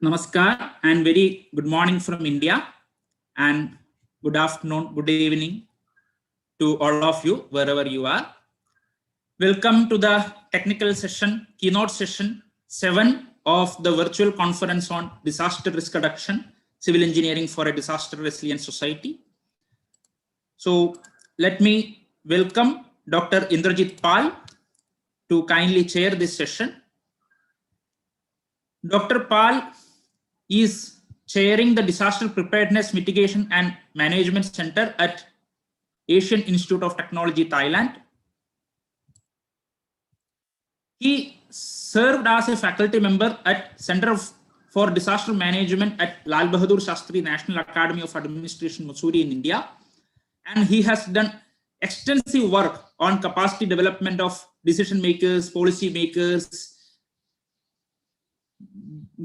Namaskar and very good morning from India, and good afternoon, good evening to all of you wherever you are. Welcome to the technical session, keynote session 7 of the virtual conference on disaster risk reduction, civil engineering for a disaster resilient society. So let me welcome Dr. Indrajit Pal to kindly chair this session. Dr. Pal is chairing the Disaster Preparedness Mitigation and Management Center at Asian Institute of Technology, Thailand. He served as a faculty member at Center for Disaster Management at Lal Bahadur Shastri National Academy of Administration, Mussoorie in India. And he has done extensive work on capacity development of decision makers, policy makers,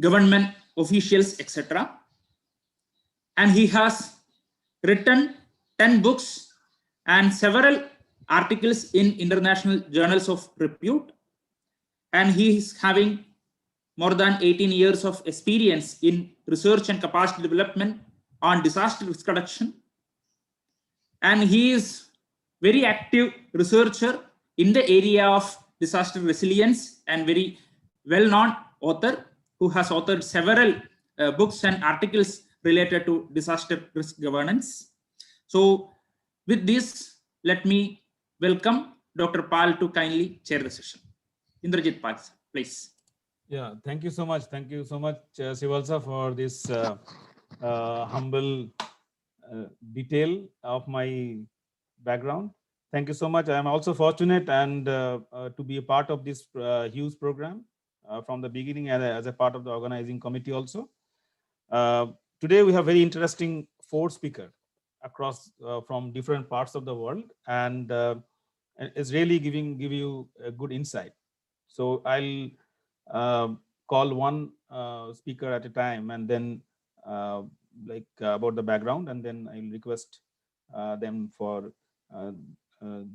government officials, etc. And he has written 10 books and several articles in international journals of repute. And he is having more than 18 years of experience in research and capacity development on disaster risk reduction. And he is very active researcher in the area of disaster resilience and very well-known author who has authored several books and articles related to disaster risk governance. So with this, let me welcome Dr. Pal to kindly chair the session. Indrajit Pal, please. Yeah, thank you so much. Thank you so much, Sivalsa, for this humble detail of my background. Thank you so much. I am also fortunate and to be a part of this huge program from the beginning as a part of the organizing committee also. Today we have very interesting 4 speakers across from different parts of the world, and it's really give you a good insight. So I'll call one speaker at a time, and then about the background, and then I'll request them for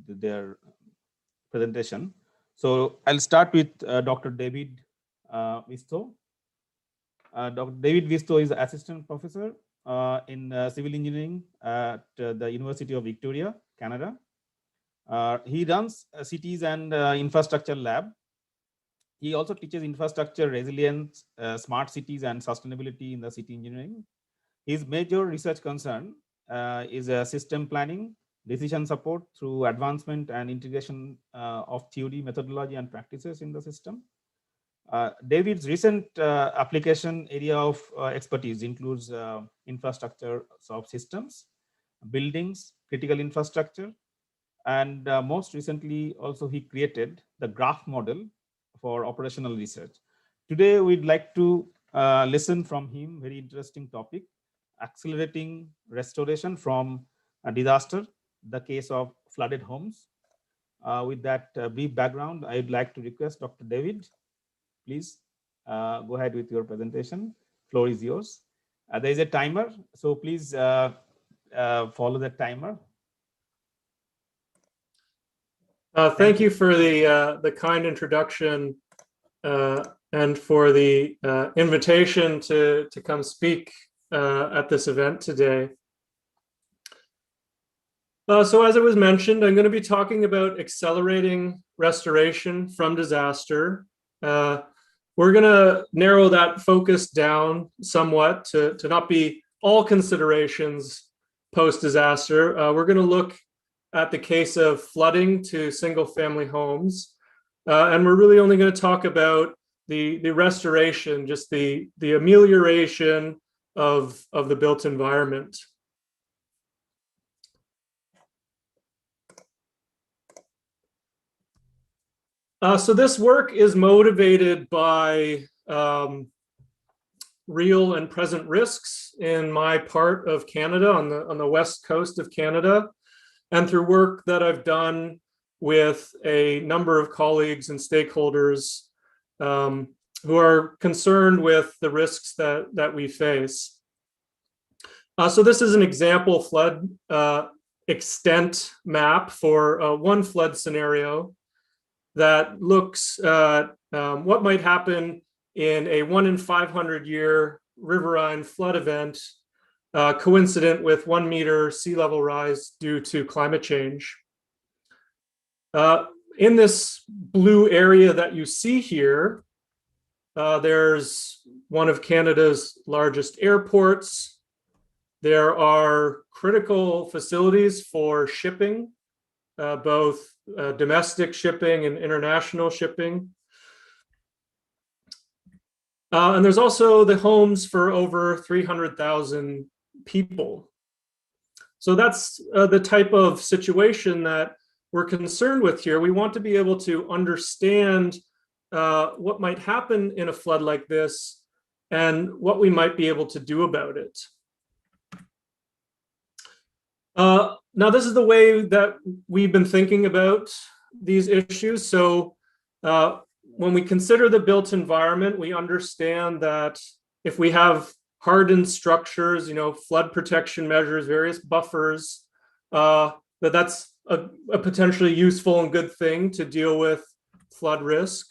their presentation. So I'll start with Dr. David Visto. Dr. David Visto is assistant professor in civil engineering at the University of Victoria, Canada. He runs cities and infrastructure lab. He also teaches infrastructure resilience, smart cities, and sustainability in the city engineering. His major research concern is system planning, decision support through advancement and integration of theory, methodology, and practices in the system. David's recent application area of expertise includes infrastructure of systems, buildings, critical infrastructure, and most recently also he created the graph model for operational research. Today we'd like to listen from him, very interesting topic, accelerating restoration from a disaster, the case of flooded homes. With that brief background, I'd like to request Dr. David, please go ahead with your presentation. Floor is yours. There is a timer, so please follow the timer. Thank you for the kind introduction and for the invitation to come speak at this event today. So as it was mentioned, I'm going to be talking about accelerating restoration from disaster. We're going to narrow that focus down somewhat to not be all considerations post-disaster. We're going to look at the case of flooding to single-family homes. And we're really only going to talk about the restoration, just the amelioration of the built environment. So this work is motivated by real and present risks in my part of Canada, on the west coast of Canada, and through work that I've done with a number of colleagues and stakeholders who are concerned with the risks that we face. So this is an example flood extent map for one flood scenario that looks at what might happen in a 1 in 500 year riverine flood event coincident with 1 meter sea level rise due to climate change. In this blue area that you see here, there's one of Canada's largest airports. There are critical facilities for shipping, both domestic shipping and international shipping. And there's also the homes for over 300,000 people. So that's the type of situation that we're concerned with here. We want to be able to understand what might happen in a flood like this and what we might be able to do about it. Now, this is the way that we've been thinking about these issues. So when we consider the built environment, we understand that if we have hardened structures, flood protection measures, various buffers, that's a potentially useful and good thing to deal with flood risk.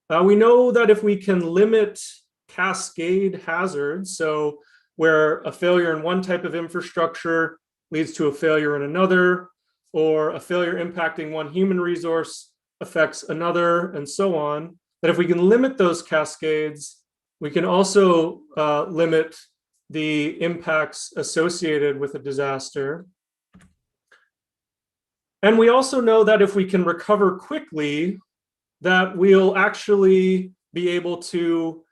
We know that if we can limit cascade hazards, so where a failure in one type of infrastructure leads to a failure in another, or a failure impacting one human resource affects another, and so on, that if we can limit those cascades, we can also limit the impacts associated with a disaster. And we also know that if we can recover quickly, that we'll actually be able to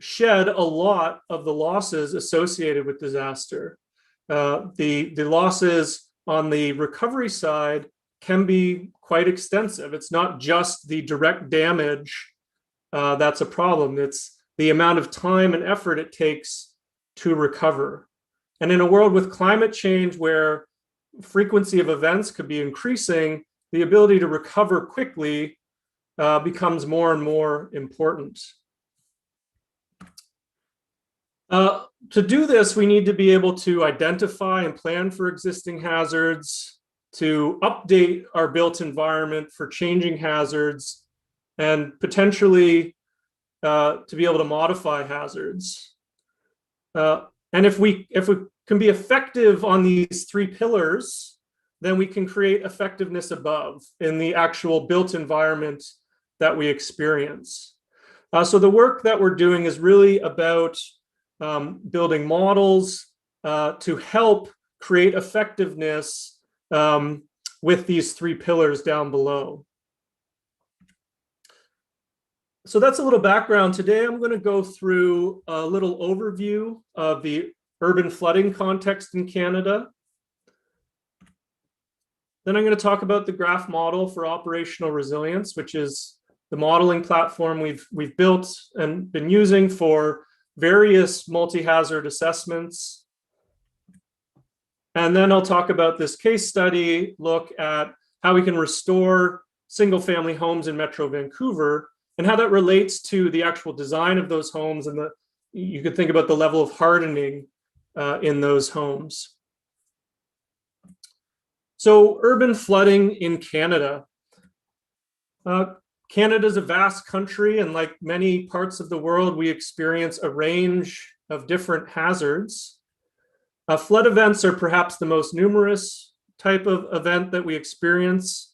shed a lot of the losses associated with disaster. The losses on the recovery side can be quite extensive. It's not just the direct damage that's a problem. It's the amount of time and effort it takes to recover. And in a world with climate change where frequency of events could be increasing, the ability to recover quickly becomes more and more important. To do this, we need to be able to identify and plan for existing hazards, to update our built environment for changing hazards, and potentially to be able to modify hazards. And if we can be effective on these 3 pillars, then we can create effectiveness above in the actual built environment that we experience. So the work that we're doing is really about building models to help create effectiveness with these 3 pillars down below. So that's a little background. Today, I'm going to go through a little overview of the urban flooding context in Canada. Then I'm going to talk about the graph model for operational resilience, which is the modeling platform we've built and been using for various multi-hazard assessments. And then I'll talk about this case study, look at how we can restore single-family homes in Metro Vancouver and how that relates to the actual design of those homes, and you could think about the level of hardening in those homes. So urban flooding in Canada. Canada is a vast country, and like many parts of the world, we experience a range of different hazards. Flood events are perhaps the most numerous type of event that we experience.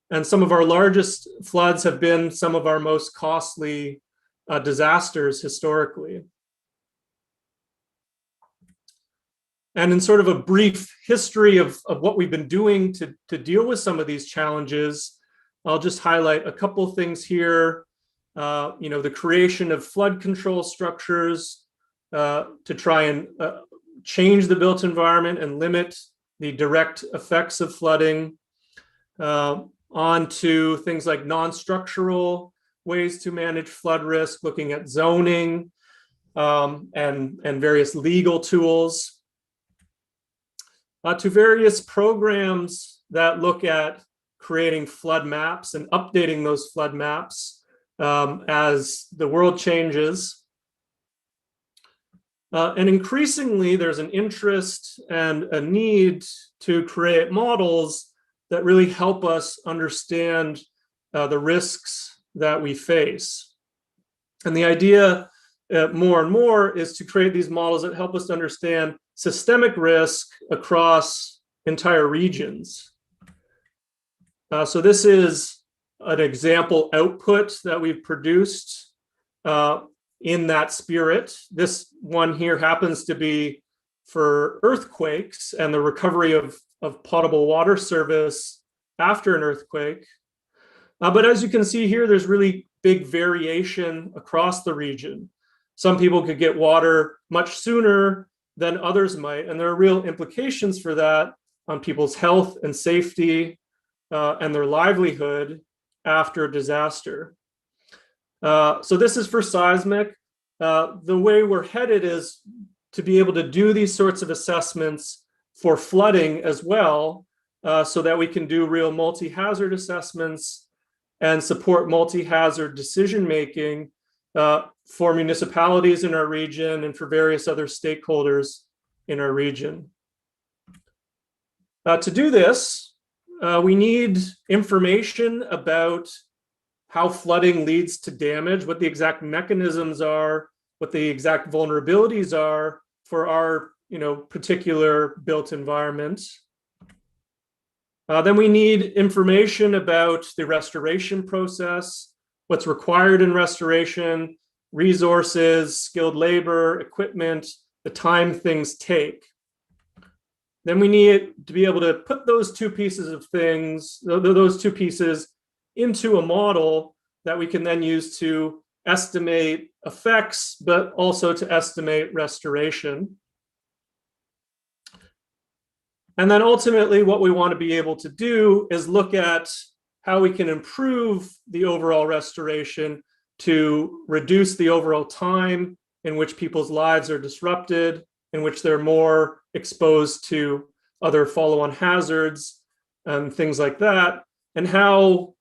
And some of our largest floods have been some of our most costly disasters historically. And in sort of a brief history of what we've been doing to deal with some of these challenges, I'll just highlight a couple things here. The creation of flood control structures to try and change the built environment and limit the direct effects of flooding. On to things like non-structural ways to manage flood risk, looking at zoning and various legal tools, to various programs that look at creating flood maps and updating those flood maps as the world changes. And increasingly, there's an interest and a need to create models that really help us understand the risks that we face. And the idea more and more is to create these models that help us understand systemic risk across entire regions. So this is an example output that we've produced in that spirit. This one here happens to be for earthquakes and the recovery of potable water service after an earthquake. But as you can see here, there's really big variation across the region. Some people could get water much sooner than others might, and there are real implications for that on people's health and safety and their livelihood after a disaster. So this is for seismic. The way we're headed is to be able to do these sorts of assessments for flooding as well, so that we can do real multi-hazard assessments and support multi-hazard decision-making for municipalities in our region and for various other stakeholders in our region. To do this, we need information about how flooding leads to damage, what the exact mechanisms are, what the exact vulnerabilities are for our particular built environment. Then we need information about the restoration process, what's required in restoration, resources, skilled labor, equipment, the time things take. Then we need to be able to put those two pieces of things, those two pieces into a model that we can then use to estimate effects, but also to estimate restoration. And then ultimately what we want to be able to do is look at how we can improve the overall restoration to reduce the overall time in which people's lives are disrupted, in which they're more exposed to other follow-on hazards and things like that, and how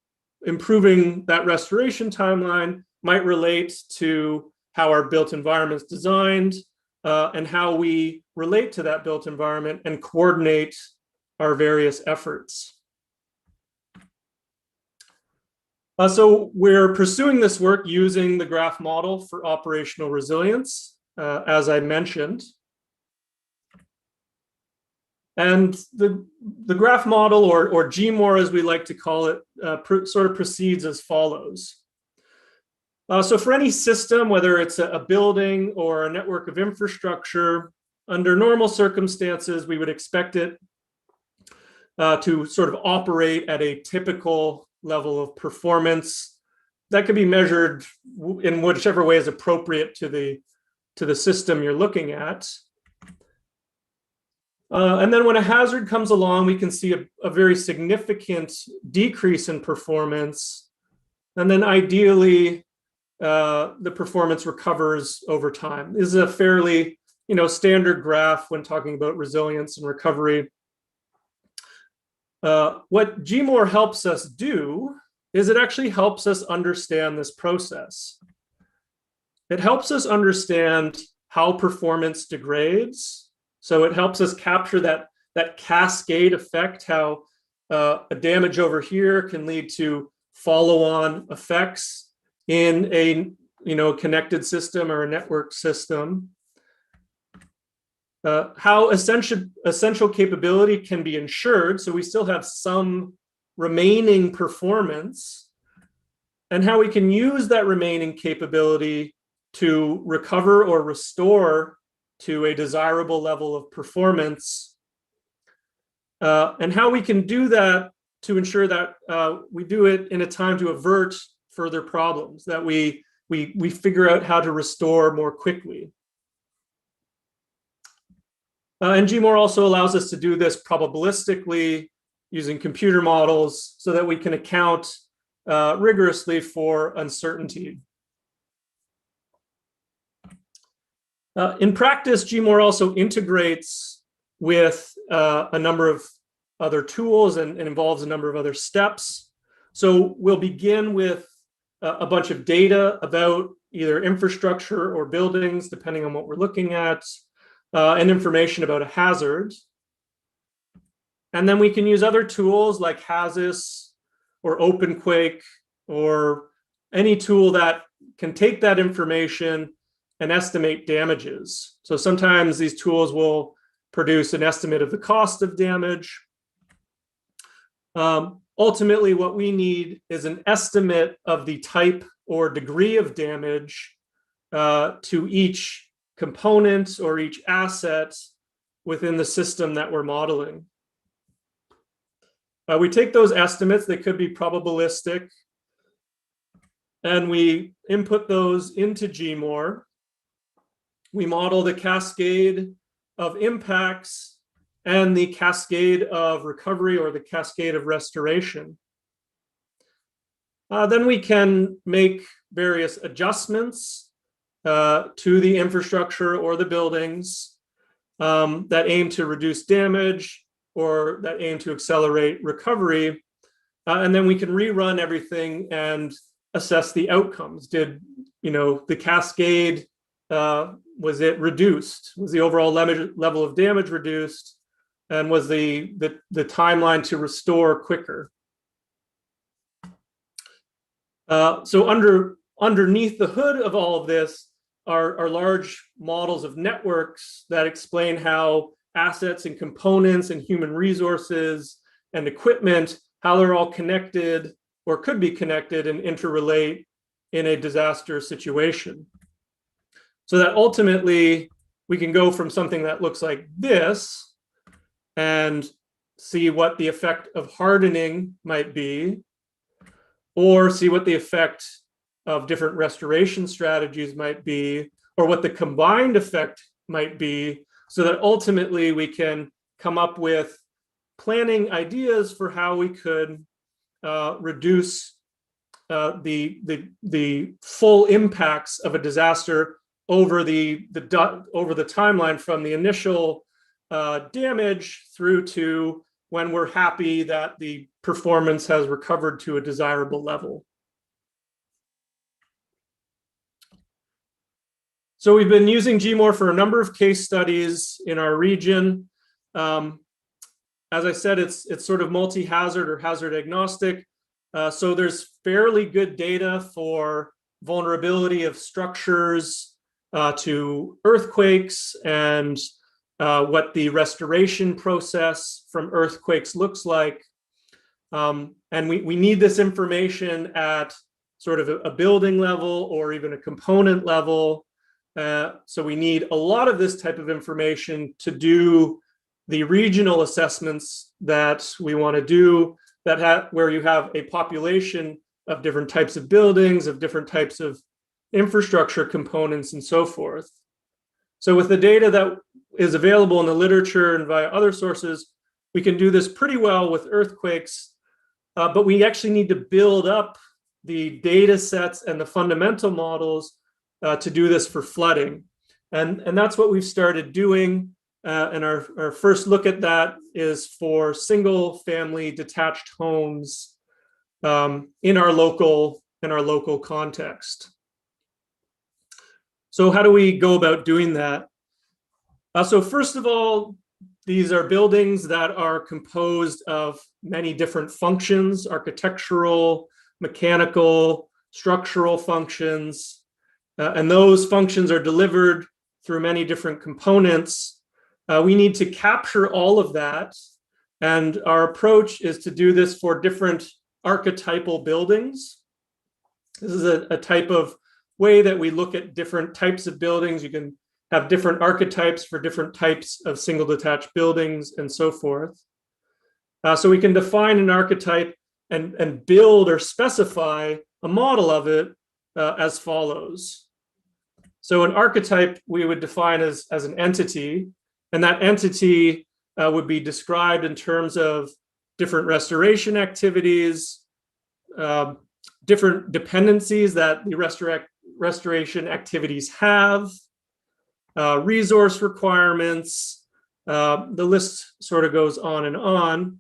improving that restoration timeline might relate to how our built environment is designed and how we relate to that built environment and coordinate our various efforts. So we're pursuing this work using the graph model for operational resilience, as I mentioned. And the graph model, or GMOR as we like to call it, sort of proceeds as follows. So for any system, whether it's a building or a network of infrastructure, under normal circumstances, we would expect it to sort of operate at a typical level of performance that could be measured in whichever way is appropriate to the system you're looking at. And then when a hazard comes along, we can see a very significant decrease in performance. And then ideally, the performance recovers over time. This is a fairly standard graph when talking about resilience and recovery. What GMOR helps us do is it actually helps us understand this process. It helps us understand how performance degrades. So it helps us capture that cascade effect, how a damage over here can lead to follow-on effects in a connected system or a network system. How essential capability can be ensured, so we still have some remaining performance, and how we can use that remaining capability to recover or restore to a desirable level of performance, and how we can do that to ensure that we do it in a time to avert further problems, that we figure out how to restore more quickly. And GMOR also allows us to do this probabilistically using computer models so that we can account rigorously for uncertainty. In practice, GMOR also integrates with a number of other tools and involves a number of other steps. So we'll begin with a bunch of data about either infrastructure or buildings, depending on what we're looking at, and information about a hazard. And then we can use other tools like HAZIS or OpenQuake or any tool that can take that information and estimate damages. So sometimes these tools will produce an estimate of the cost of damage. Ultimately, what we need is an estimate of the type or degree of damage to each component or each asset within the system that we're modeling. We take those estimates, they could be probabilistic, and we input those into GMOR. We model the cascade of impacts and the cascade of recovery or the cascade of restoration. Then we can make various adjustments to the infrastructure or the buildings that aim to reduce damage or that aim to accelerate recovery. And then we can rerun everything and assess the outcomes. Did, the cascade, was it reduced? Was the overall level of damage reduced? And was the timeline to restore quicker? So underneath the hood of all of this are large models of networks that explain how assets and components and human resources and equipment, how they're all connected or could be connected and interrelate in a disaster situation. So that ultimately we can go from something that looks like this and see what the effect of hardening might be, or see what the effect of different restoration strategies might be, or what the combined effect might be, so that ultimately we can come up with planning ideas for how we could reduce the full impacts of a disaster over the timeline from the initial damage through to when we're happy that the performance has recovered to a desirable level. So we've been using GMOR for a number of case studies in our region. As I said, it's sort of multi-hazard or hazard agnostic. So there's fairly good data for vulnerability of structures to earthquakes and what the restoration process from earthquakes looks like. And we need this information at sort of a building level or even a component level. So we need a lot of this type of information to do the regional assessments that we want to do, where you have a population of different types of buildings, of different types of infrastructure components, and so forth. So with the data that is available in the literature and via other sources, we can do this pretty well with earthquakes, but we actually need to build up the data sets and the fundamental models to do this for flooding. And that's what we've started doing. And our first look at that is for single family detached homes in our local context. So how do we go about doing that? So first of all, these are buildings that are composed of many different functions: architectural, mechanical, structural functions. And those functions are delivered through many different components. We need to capture all of that. And our approach is to do this for different archetypal buildings. This is a type of way that we look at different types of buildings. You can have different archetypes for different types of single detached buildings and so forth. So we can define an archetype and build or specify a model of it as follows. So an archetype we would define as an entity, and that entity would be described in terms of different restoration activities, different dependencies that the restoration activities have, resource requirements. The list sort of goes on and on.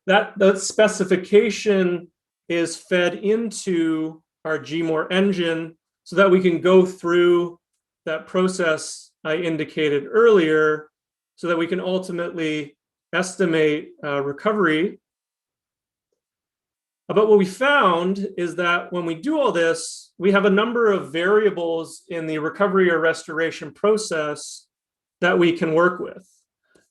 That specification is fed into our GMOR engine so that we can go through that process I indicated earlier, so that we can ultimately estimate recovery. But what we found is that when we do all this, we have a number of variables in the recovery or restoration process that we can work with.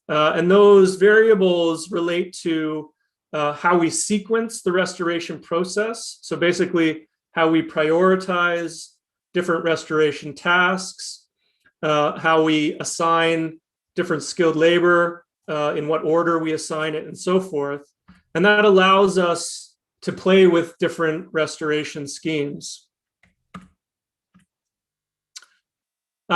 And those variables relate to how we sequence the restoration process. So basically, how we prioritize different restoration tasks, how we assign different skilled labor, in what order we assign it, and so forth. And that allows us to play with different restoration schemes.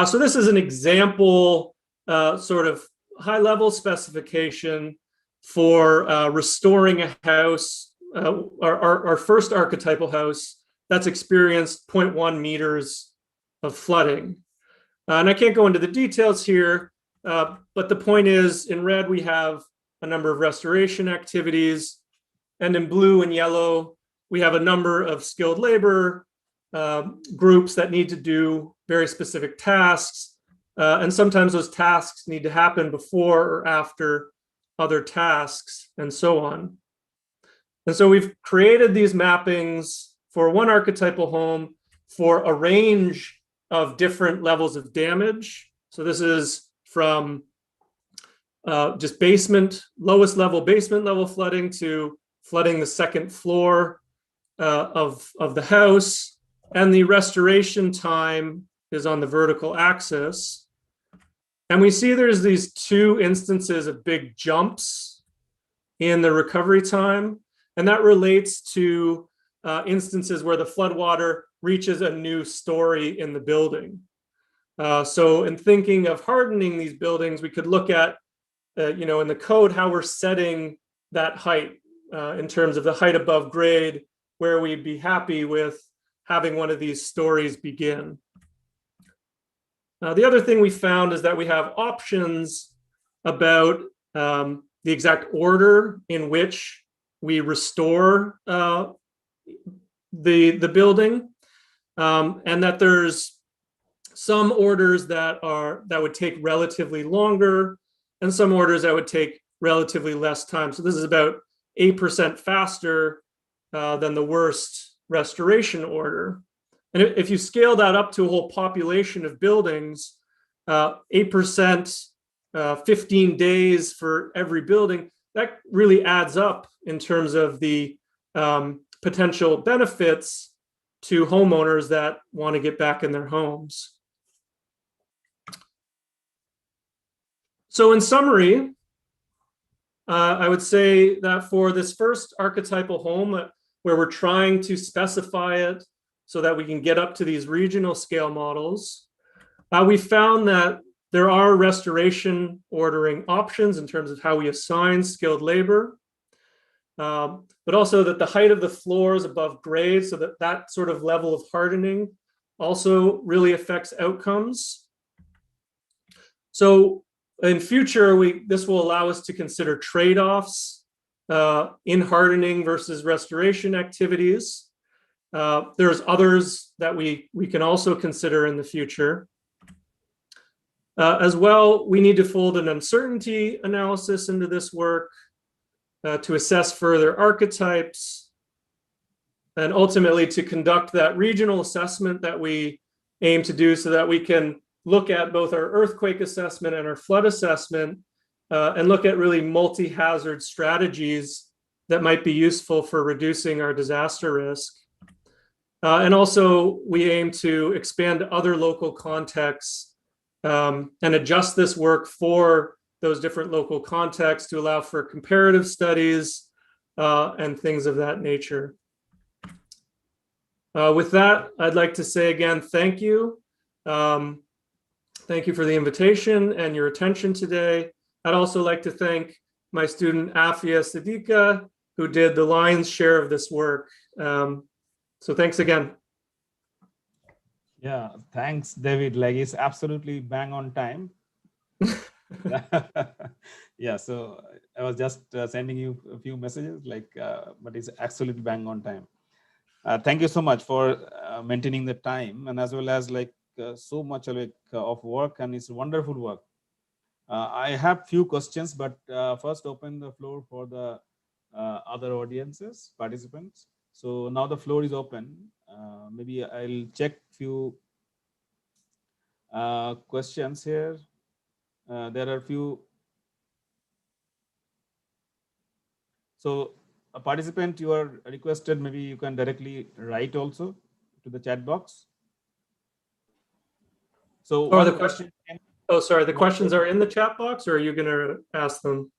So this is an example sort of high-level specification for restoring a house, our first archetypal house that's experienced 0.1 meters of flooding. And I can't go into the details here, but the point is, in red, we have a number of restoration activities, and in blue and yellow, we have a number of skilled labor groups that need to do very specific tasks. And sometimes those tasks need to happen before or after other tasks, and so on. And so we've created these mappings for one archetypal home for a range of different levels of damage. So this is from just basement, lowest level basement level flooding to flooding the second floor of the house. And the restoration time is on the vertical axis. And we see there's these two instances of big jumps in the recovery time. And that relates to instances where the floodwater reaches a new story in the building. So in thinking of hardening these buildings, we could look at, in the code, how we're setting that height in terms of the height above grade, where we'd be happy with having one of these stories begin. The other thing we found is that we have options about the exact order in which we restore the building, and that there's some orders that would take relatively longer, and some orders that would take relatively less time. So this is about 8% faster than the worst restoration order. And if you scale that up to a whole population of buildings, 8%, 15 days for every building, that really adds up in terms of the potential benefits to homeowners that want to get back in their homes. So in summary, I would say that for this first archetypal home, where we're trying to specify it so that we can get up to these regional scale models, we found that there are restoration ordering options in terms of how we assign skilled labor, but also that the height of the floor is above grade, so that sort of level of hardening also really affects outcomes. So in future, this will allow us to consider trade-offs in hardening versus restoration activities. There's others that we can also consider in the future. As well, we need to fold an uncertainty analysis into this work to assess further archetypes, and ultimately to conduct that regional assessment that we aim to do, so that we can look at both our earthquake assessment and our flood assessment, and look at really multi-hazard strategies that might be useful for reducing our disaster risk. And also, we aim to expand to other local contexts and adjust this work for those different local contexts to allow for comparative studies and things of that nature. With that, I'd like to say again, thank you. Thank you for the invitation and your attention today. I'd also like to thank my student Afia Siddiqa, who did the lion's share of this work. So thanks again. Yeah, thanks, David. Like, it's absolutely bang on time. Yeah, so I was just sending you a few messages, but it's absolutely bang on time. Thank you so much for maintaining the time, and as well as so much of work, and it's wonderful work. I have few questions, but first open the floor for the other audiences, participants. So now the floor is open. Maybe I'll check few questions here. There are few. So a participant, you are requested, maybe you can directly write also to the chat box. So Or one the question. Oh, sorry. The questions are in the chat box, or are you going to ask them?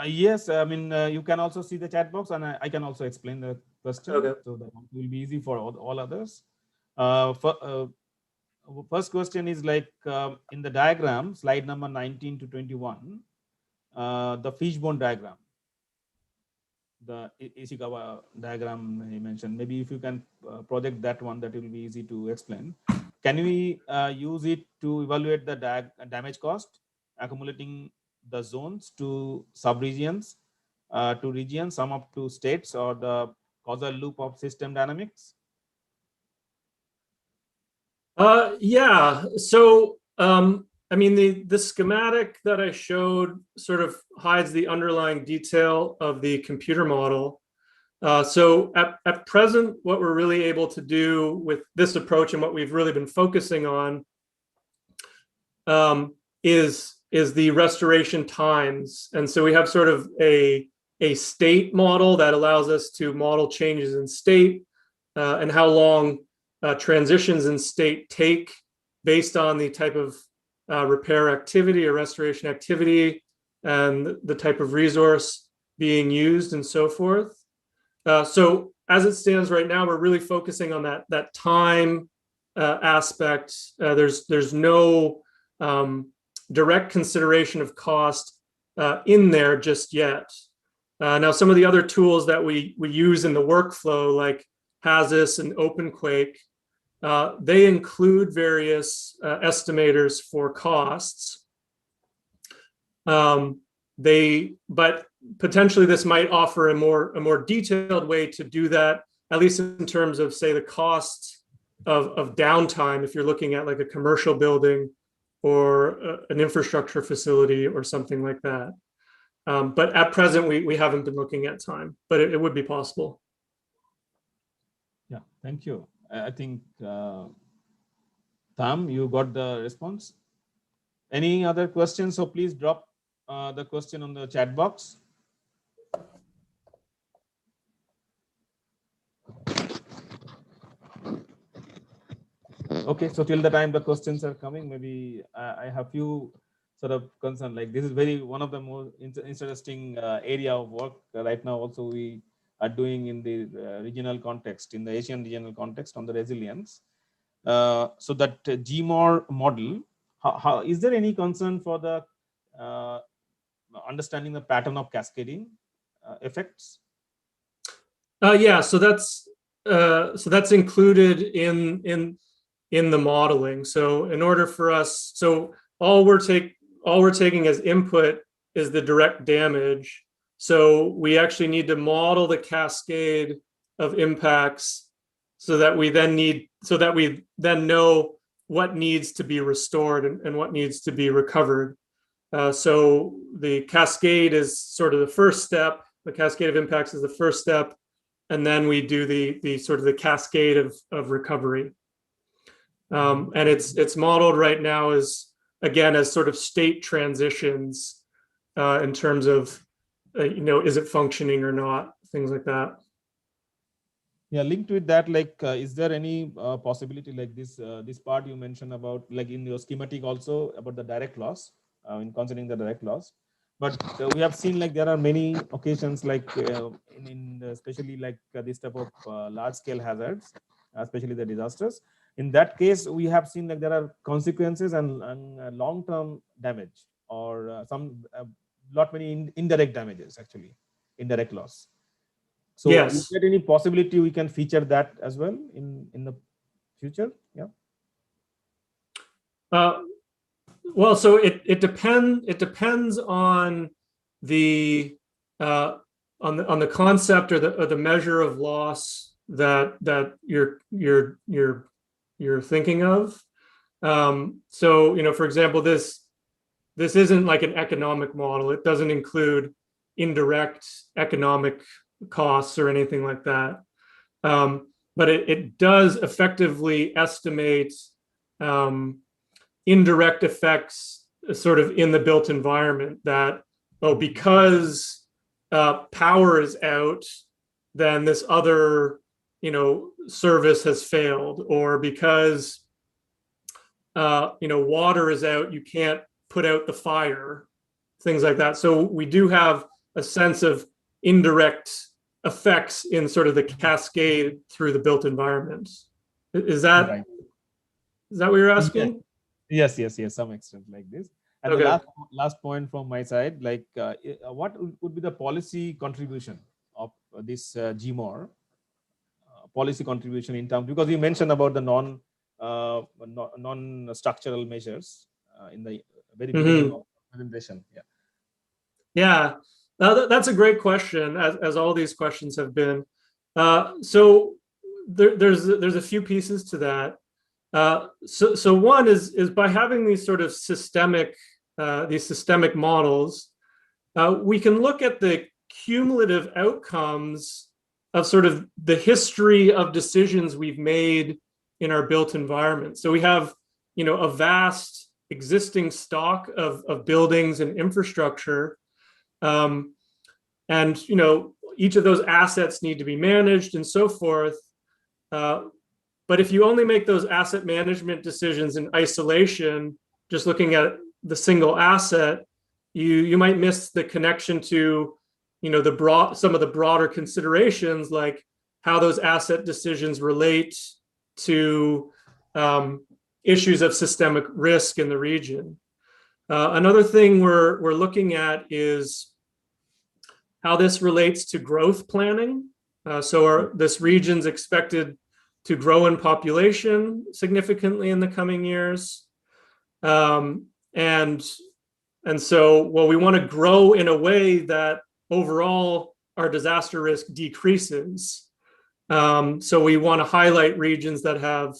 Yes, I mean, you can also see the chat box, and I can also explain the question, Okay. so that will be easy for all others. First question is like in the diagram, slide number 19 to 21, the fishbone diagram, the Ishikawa diagram he mentioned. Maybe if you can project that one, that will be easy to explain. Can we use it to evaluate the damage cost, accumulating the zones to subregions, to regions, sum up to states, or the causal loop of system dynamics? Yeah. So, I mean, the schematic that I showed sort of hides the underlying detail of the computer model. So at present, what we're really able to do with this approach and what we've really been focusing on is the restoration times. And so we have sort of a state model that allows us to model changes in state and how long transitions in state take based on the type of repair activity or restoration activity and the type of resource being used and so forth. So as it stands right now, we're really focusing on that time aspect. There's no direct consideration of cost in there just yet. Now, some of the other tools that we use in the workflow, like HASIS and OpenQuake, they include various estimators for costs. But potentially this might offer a more detailed way to do that, at least in terms of, say, the cost of downtime if you're looking at like a commercial building or an infrastructure facility or something like that. But at present, we haven't been looking at time, but it would be possible. Yeah, thank you. I think, Tham, you got the response. Any other questions? So please drop the question on the chat box. Okay, so till the time the questions are coming, maybe I have few sort of concern. Like this is one of the more interesting area of work right now. Also, we are doing in the regional context, in the Asian regional context on the resilience. So that GMOR model, how is there any concern for the understanding the pattern of cascading effects? Yeah, so that's included in the modeling. So in order for us, so all we're taking as input is the direct damage. So we actually need to model the cascade of impacts so that we then know what needs to be restored and what needs to be recovered. So the cascade is sort of the first step. The cascade of impacts is the first step, and then we do the sort of the cascade of recovery. And it's modeled right now as sort of state transitions in terms of is it functioning or not, things like that. Yeah, linked with that, like, is there any possibility like this part you mentioned about, like in your schematic also about the direct loss, in considering the direct loss, but we have seen like there are many occasions like especially like this type of large scale hazards, especially the disasters. In that case, we have seen like there are consequences and long term damage or some lot many indirect damages, actually indirect loss. So yes. Is there any possibility we can feature that as well in the future? Yeah. Well, so it depends on the concept or the measure of loss that you're thinking of. So for example, this isn't like an economic model. It doesn't include indirect economic costs or anything like that. But it does effectively estimate indirect effects sort of in the built environment that, oh, because power is out, then this other, service has failed, or because, water is out, you can't put out the fire, things like that. So we do have a sense of indirect effects in sort of the cascade through the built environment. Is that Right. is that what you're asking? Yes, some extent like this. And Okay. the last point from my side, like what would be the policy contribution of this GMOR policy contribution in terms, because you mentioned about the non-structural measures in the very beginning of the presentation. Yeah, that's a great question, as all these questions have been. So there's a few pieces to that. So one is by having these sort of systemic models, we can look at the cumulative outcomes of sort of the history of decisions we've made in our built environment. So we have, a vast existing stock of buildings and infrastructure. And, each of those assets need to be managed and so forth. But if you only make those asset management decisions in isolation, just looking at the single asset, you might miss the connection to, some of the broader considerations, like how those asset decisions relate to issues of systemic risk in the region. Another thing we're looking at is how this relates to growth planning. This region's expected to grow in population significantly in the coming years. And so, we want to grow in a way that overall our disaster risk decreases. So we want to highlight regions that have,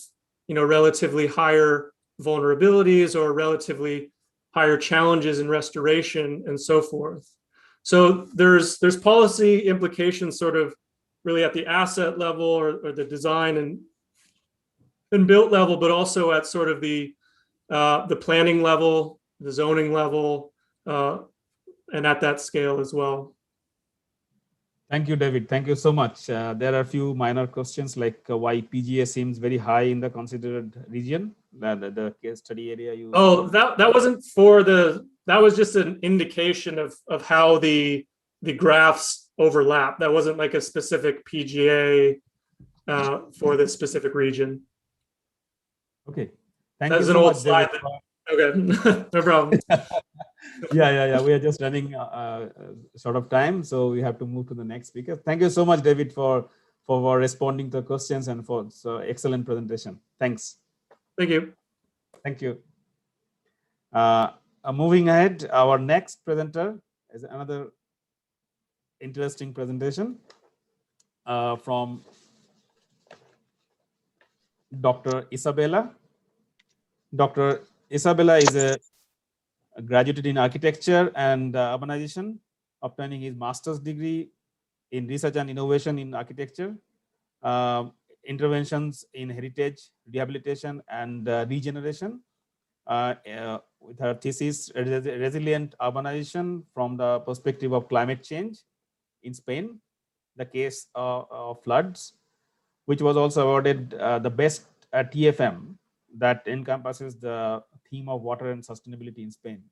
relatively higher vulnerabilities or relatively higher challenges in restoration and so forth. So there's policy implications sort of really at the asset level or the design and built level, but also at sort of the planning level, the zoning level, and at that scale as well. Thank you, David. Thank you so much. There are a few minor questions like why PGA seems very high in the considered region, the case study area. That wasn't that was just an indication of how the graphs overlap. That wasn't like a specific PGA for this specific region. Okay. Thank That's you an so old much, slide. David. Okay, no problem. Yeah. We are just running short of time, so we have to move to the next speaker. Thank you so much, David, for responding to the questions and for excellent presentation. Thanks. Thank you. Thank you. Moving ahead, our next presenter is another interesting presentation from Dr. Isabella. Dr. Isabella is a graduate in architecture and urbanization, obtaining his master's degree in research and innovation in architecture, interventions in heritage, rehabilitation, and regeneration. With her thesis, Resilient Urbanization from the Perspective of Climate Change in Spain, the case of floods, which was also awarded the best TFM that encompasses the theme of water and sustainability in Spain.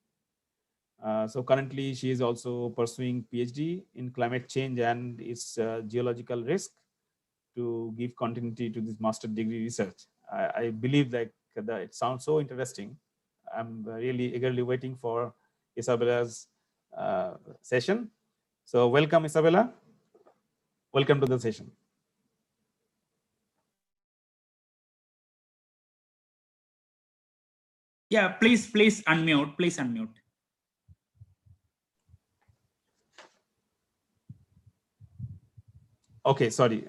So currently she is also pursuing PhD in climate change and its geological risk to give continuity to this master degree research. I believe that it sounds so interesting. I'm really eagerly waiting for Isabella's session. So welcome, Isabella. Welcome to the session. Yeah, please unmute. Please unmute. Okay, sorry.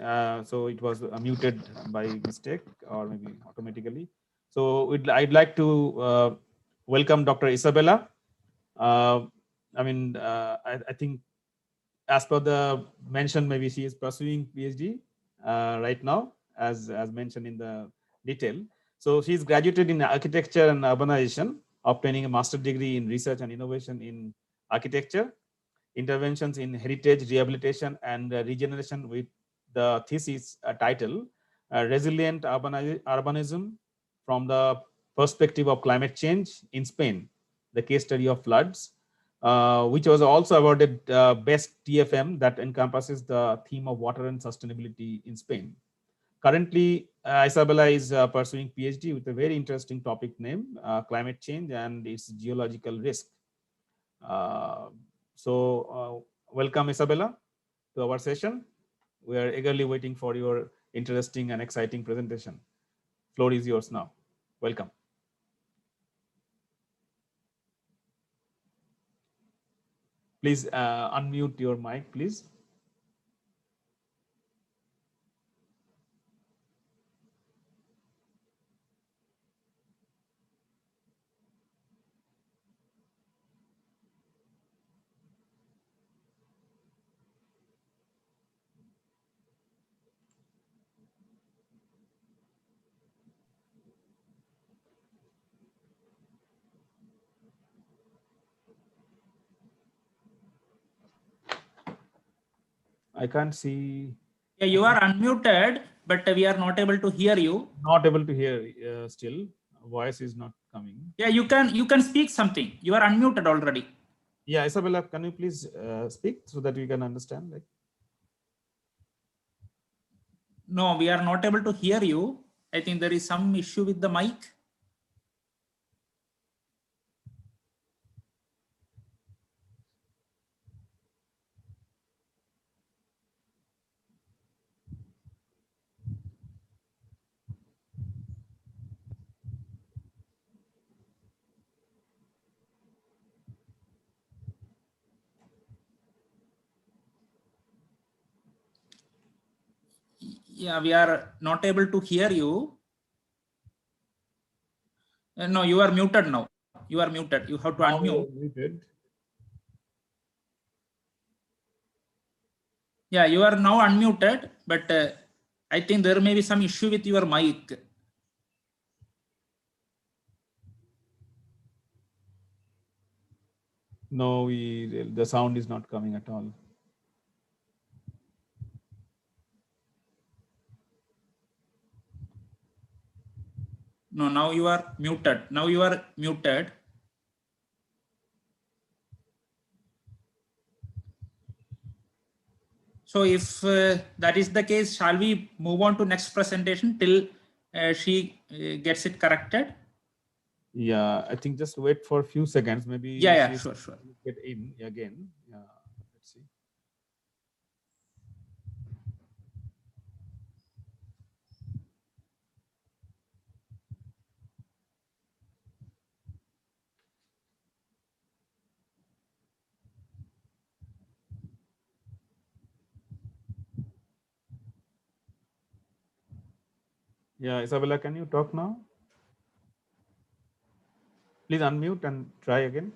So it was muted by mistake or maybe automatically. So I'd like to welcome Dr. Isabella. I think as per the mention, maybe she is pursuing PhD right now, as mentioned in the detail. So she's graduated in architecture and urbanization, obtaining a master's degree in research and innovation in architecture, interventions in heritage rehabilitation and regeneration, with the thesis title Resilient Urbanism from the Perspective of Climate Change in Spain, the case study of floods, which was also awarded best TFM, that encompasses the theme of water and sustainability in Spain. Currently, Isabella is pursuing PhD with a very interesting topic name, climate change and its geological risk. Welcome, Isabella, to our session. We are eagerly waiting for your interesting and exciting presentation. Floor is yours now. Welcome. Please unmute your mic, please. I can't see. Yeah, you are unmuted, but we are not able to hear you. Not able to hear still. Voice is not coming. Yeah, you can speak something. You are unmuted already. Yeah, Isabella, can you please speak so that we can understand? Like, no, we are not able to hear you. I think there is some issue with the mic. Yeah, we are not able to hear you. No, you are muted now. You are muted. You have to now unmute. Muted. Yeah, you are now unmuted, but I think there may be some issue with your mic. No, the sound is not coming at all. No, now you are muted. Now you are muted. So if that is the case, shall we move on to next presentation till she gets it corrected? Yeah, I think just wait for a few seconds. Maybe Yeah, sure. Get in again. Yeah, let's see. Yeah, Isabella, can you talk now? Please unmute and try again.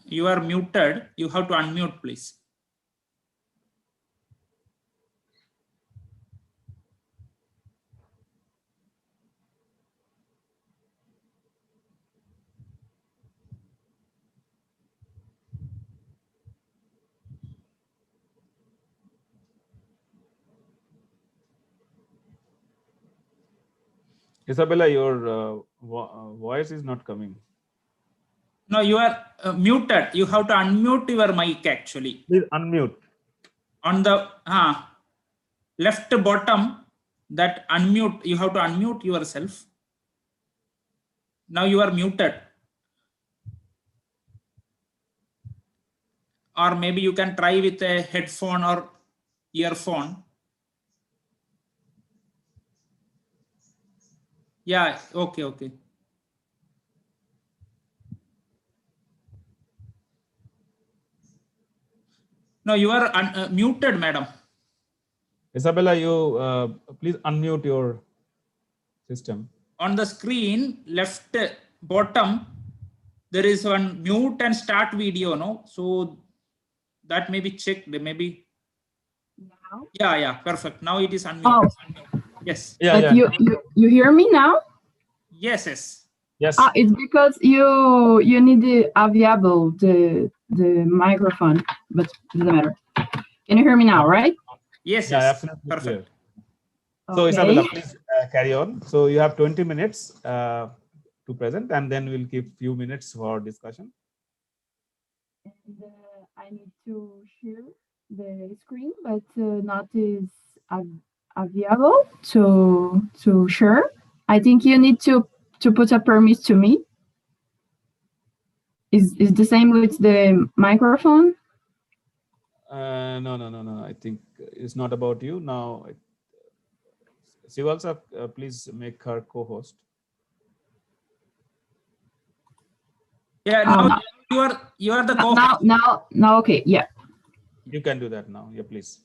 You are muted. You have to unmute, please. Isabella, your voice is not coming. No, you are muted. You have to unmute your mic actually. Please unmute. On the left bottom, that unmute, you have to unmute yourself. Now you are muted. Or maybe you can try with a headphone or earphone. Yeah, okay. No, you are muted, madam. Isabella, you please unmute your system. On the screen, left bottom, there is one mute and start video, no? So that may be checked, maybe. Now? Yeah, perfect. Now it is unmuted. Oh, Yes. Yeah, but you hear me now? Yes. Yes. It's because you need the available the microphone, but it doesn't matter. Can you hear me now, right? Yes. Yeah, absolutely Perfect. Clear. So Okay. Isabella, please carry on. So you have 20 minutes to present, and then we'll keep few minutes for discussion. And I need to share the screen, but not is available to share. I think you need to put a permit to me. Is the same with the microphone? No. I think it's not about you now. Sivalsa, please make her co-host. Yeah, now you are the co-host. Now, okay, yeah. You can do that now. Yeah, please.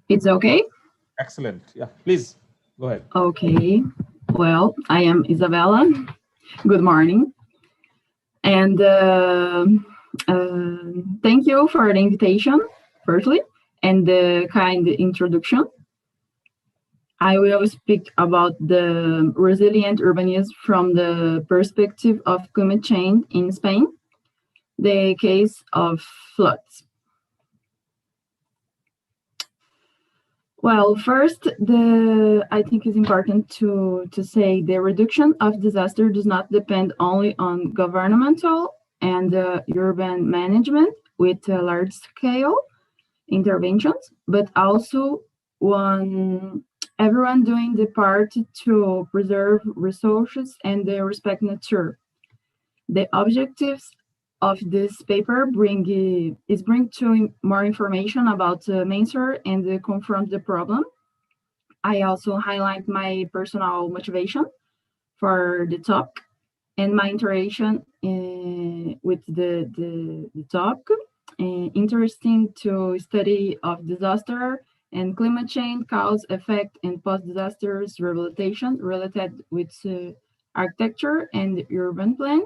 It's okay? Excellent. Yeah, please go ahead. Okay. Well, I am Isabella. Good morning. And thank you for the invitation, firstly, and the kind introduction. I will speak about the resilient urbanism from the perspective of climate change in Spain, the case of floods. Well, first, I think it's important to say the reduction of disaster does not depend only on governmental and urban management with large-scale interventions, but also on everyone doing the part to preserve resources and respect nature. The objectives of this paper bring to more information about Mainzer and confront the problem. I also highlight my personal motivation for the talk and my interaction with the talk. Interesting to study of disaster and climate change, cause, effect, and post-disasters rehabilitation related with architecture and urban plan.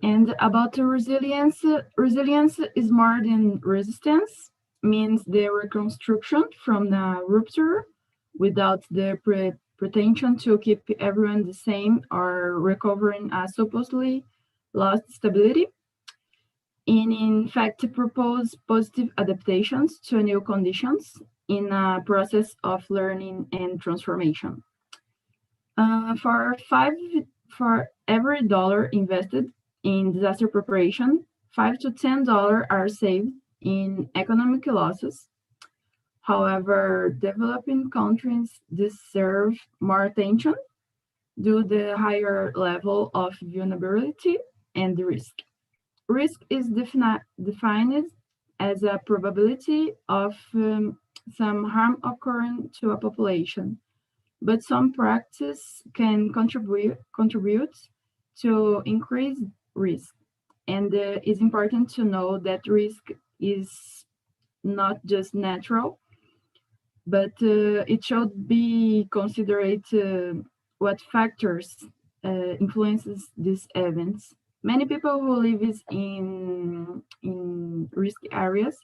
And about the resilience is more than resistance, means the reconstruction from the rupture without the pretension to keep everyone the same or recovering a supposedly lost stability. And in fact, propose positive adaptations to new conditions in a process of learning and transformation. For every dollar invested in disaster preparation, $5 to $10 are saved in economic losses. However, developing countries deserve more attention due to the higher level of vulnerability and risk. Risk is defined as a probability of some harm occurring to a population, but some practice can contribute to increase risk. And it's important to know that risk is not just natural, but it should be considered what factors influences these events. Many people who live in risk areas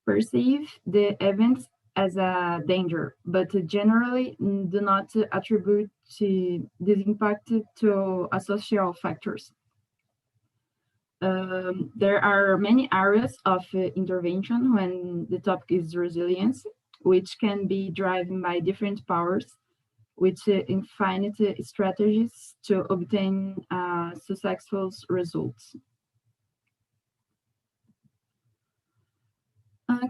perceive the events as a danger, but generally do not attribute this impact to social factors. There are many areas of intervention when the topic is resilience, which can be driven by different powers with infinite strategies to obtain successful results.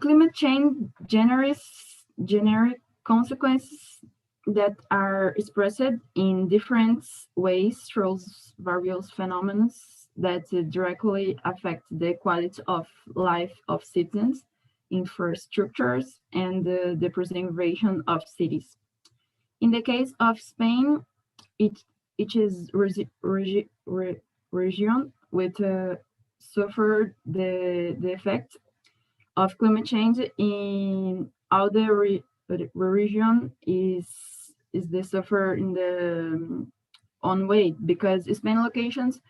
Climate change generic consequences that are expressed in different ways through various phenomena that directly affect the quality of life of citizens, infrastructures, and the preservation of cities. In the case of Spain, it each is region with suffered the effect of climate change in all the region is the suffer in the on way, because Spain locations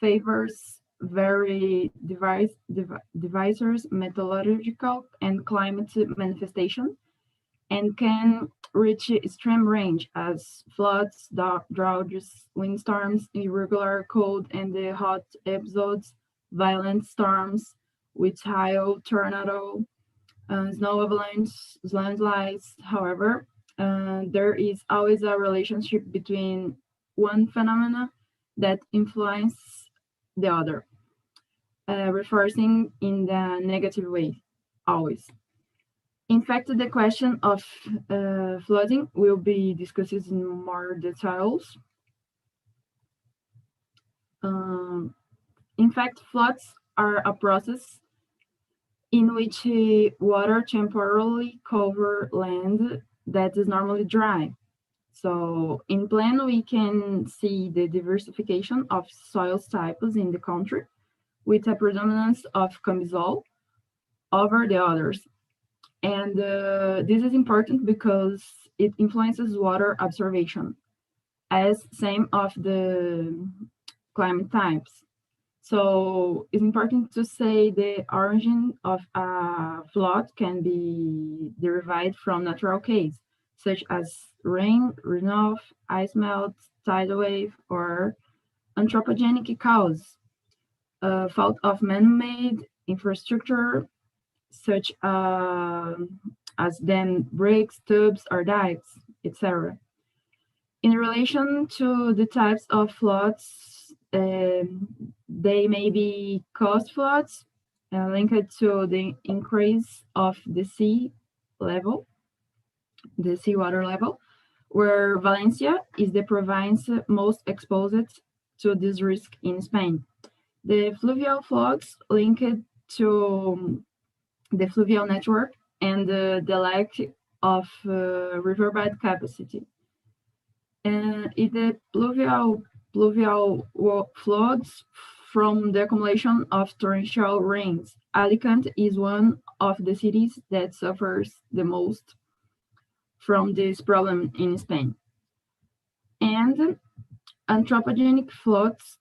favors very diverse methodological and climate manifestation, and can reach extreme range as floods, droughts, windstorms, irregular cold and the hot episodes, violent storms with hail, tornado, snow avalanche, landslides. However, there is always a relationship between one phenomena that influences the other, reinforcing in the negative way, always. In fact, the question of flooding will be discussed in more details. In fact, floods are a process in which water temporarily cover land that is normally dry. So in plan, we can see the diversification of soil types in the country, with a predominance of cambisol over the others. And this is important because it influences water observation, as same of the climate types. So it's important to say the origin of a flood can be derived from natural causes, such as rain, runoff, ice melt, tidal wave, or anthropogenic cause, fault of man-made infrastructure, such as dam breaks, tubes, or dikes, etc. In relation to the types of floods, they may be coast floods linked to the increase of the sea level, the seawater level, where Valencia is the province most exposed to this risk in Spain. The fluvial floods linked to the fluvial network and the lack of riverbed capacity. And the pluvial floods from the accumulation of torrential rains. Alicante is one of the cities that suffers the most from this problem in Spain. And anthropogenic floods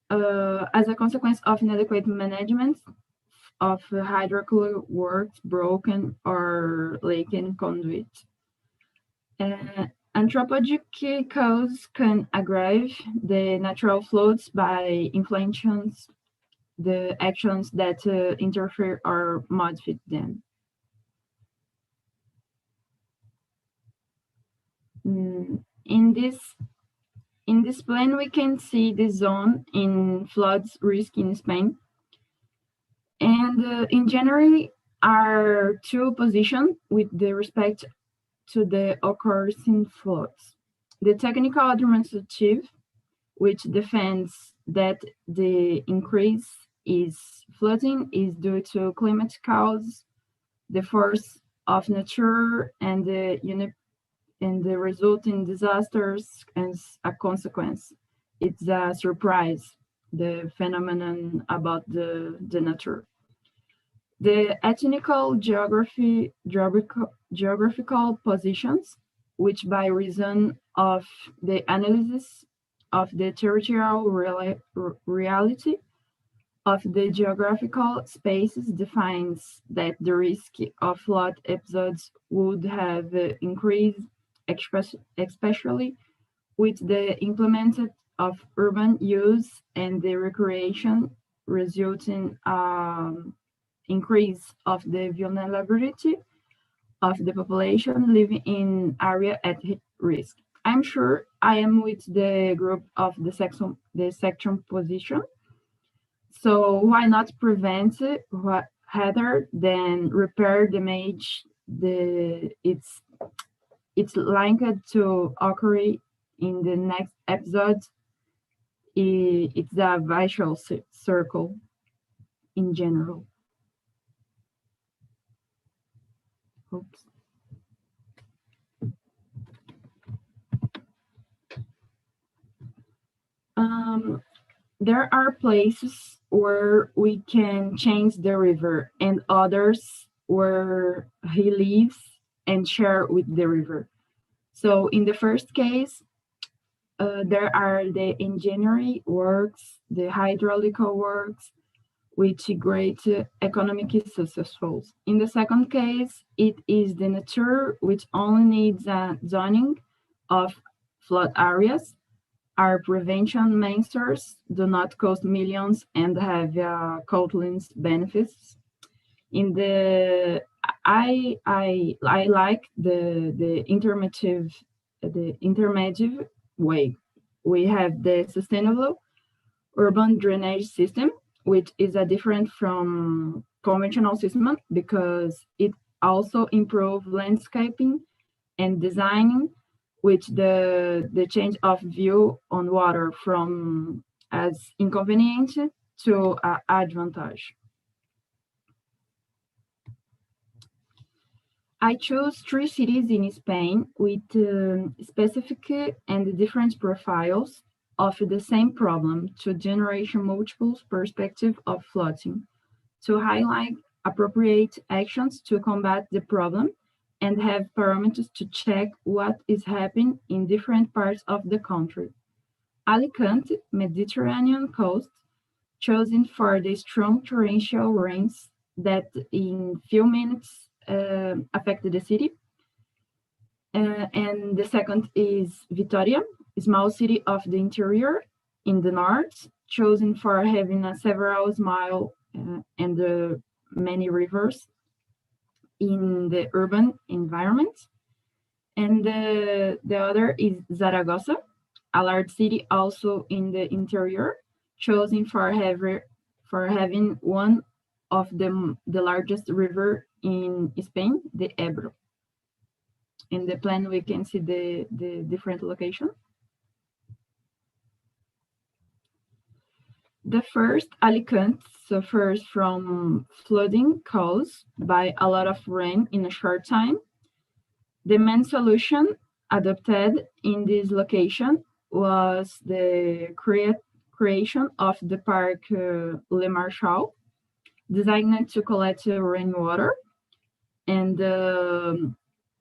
as a consequence of inadequate management of hydraulic works, broken or leaking conduit. Anthropogenic causes can aggravate the natural floods by influencing the actions that interfere or modify them. In this plan, we can see the zone in floods risk in Spain. And in January are two positions with the respect to the occurring floods. The technical administrative, which defends that the increase is flooding is due to climate cause, the force of nature, and the resulting disasters as a consequence. It's a surprise, the phenomenon about the nature. The ethnical geographical positions, which by reason of the analysis of the territorial reality of the geographical spaces, defines that the risk of flood episodes would have increased, especially with the implemented of urban use and the recreation, resulting increase of the vulnerability of the population living in area at risk. I'm sure I am with the group of the section position. So why not prevent it rather than repair damage it's linked to occur in the next episode? It's a vicious circle in general. Oops. there are places where we can change the river and others where he lives and share with the river. So in the first case, there are the engineering works, the hydraulical works, which great economic successful. In the second case, it is the nature which only needs a zoning of flood areas. Our prevention measures do not cost millions and have countless benefits. In the I like the intermediate way. We have the sustainable urban drainage system, which is a different from conventional system because it also improves landscaping and designing, which the change of view on water from as inconvenient to advantage. I chose 3 cities in Spain with specific and different profiles of the same problem to generate multiple perspectives of flooding, to highlight appropriate actions to combat the problem and have parameters to check what is happening in different parts of the country. Alicante, Mediterranean coast, chosen for the strong torrential rains that in few minutes affected the city. And the second is Vitoria, a small city of the interior in the north, chosen for having a several mile and many rivers in the urban environment. And the other is Zaragoza, a large city also in the interior, chosen for having one of the largest river in Spain, the Ebro. In the plan, we can see the different locations. The first, Alicante, suffers from flooding caused by a lot of rain in a short time. The main solution adopted in this location was the creation of the Park Le Marchal, designed to collect rainwater, and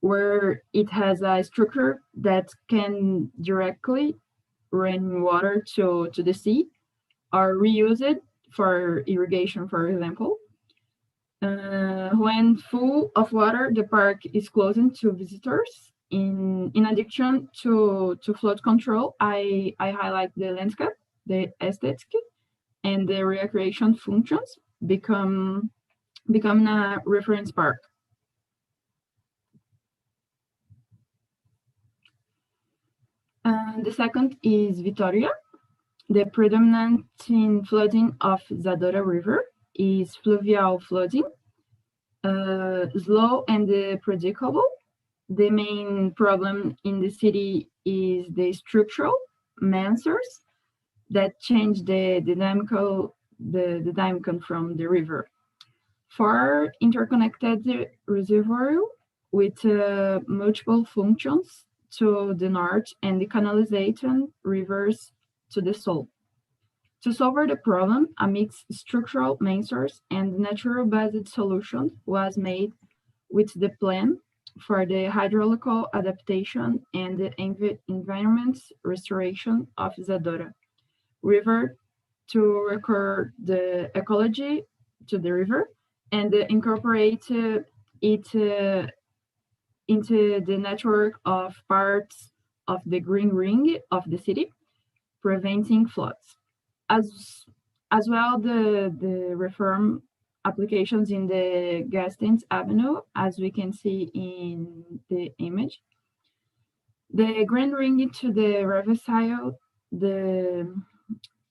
where it has a structure that can directly rainwater to the sea or reuse it for irrigation, for example. When full of water, the park is closed to visitors. In addition to flood control, I highlight the landscape, the aesthetic, and the recreation functions become a reference park. The second is Vitoria. The predominant flooding of Zadora River is fluvial flooding, slow and predictable. The main problem in the city is the structural measures that change the dynamic from the river. 4 interconnected reservoirs with multiple functions to the north and the canalization rivers to the south. To solve the problem, a mixed structural measures and natural-based solution was made with the plan for the hydraulical adaptation and the environment restoration of Zadora River to record the ecology to the river and incorporate it into the network of parts of the green ring of the city, preventing floods. As well, the reform applications in the Gastins Avenue, as we can see in the image. The green ring to the riverside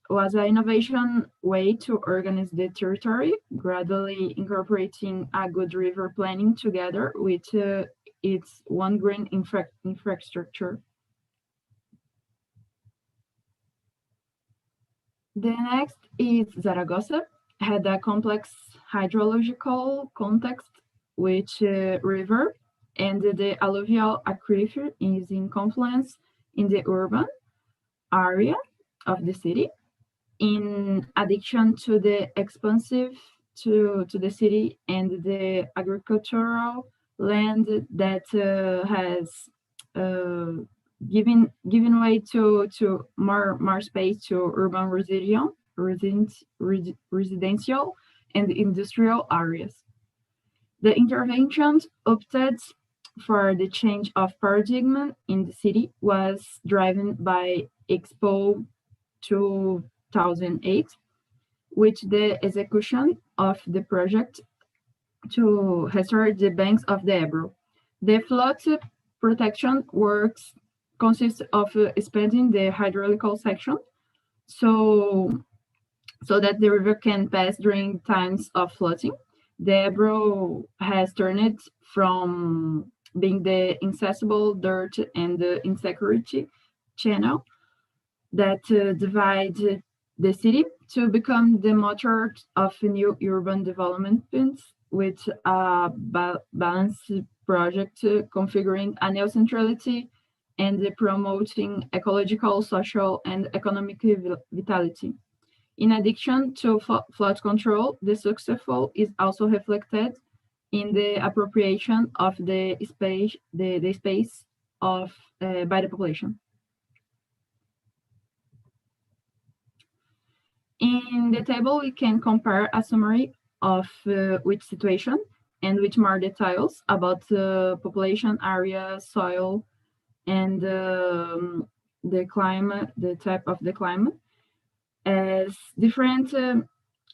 was an innovation way to organize the territory, gradually incorporating a good river planning together with its one green infrastructure. The next is Zaragoza, had a complex hydrological context, which river and the alluvial aquifer is in confluence in the urban area of the city. In addition to the expansive to the city and the agricultural land that has given way to more space to urban residential and industrial areas. The interventions opted for the change of paradigm in the city was driven by Expo 2008, which the execution of the project to restore the banks of the Ebro. The flood protection works consist of expanding the hydraulical section so that the river can pass during times of flooding. The Ebro has turned from being the inaccessible dirt and the insecurity channel that divide the city to become the motor of new urban developments with a balanced project configuring a neo-centrality and promoting ecological, social, and economic vitality. In addition to flood control, the successful is also reflected in the appropriation of the space, the space of by the population. In the table, we can compare a summary of which situation and which more details about the population, area, soil, and the climate, the type of the climate. As different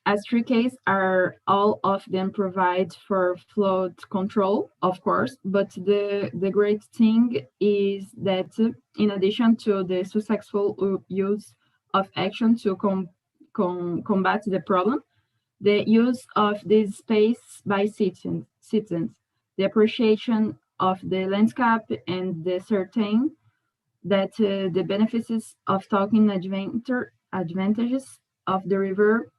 as three cases are, all of them provide for flood control, of course, but the great thing is that in addition to the successful use of action to combat the problem, the use of this space by citizens, the appreciation of the landscape, and the certain that the benefits of talking advantages of the river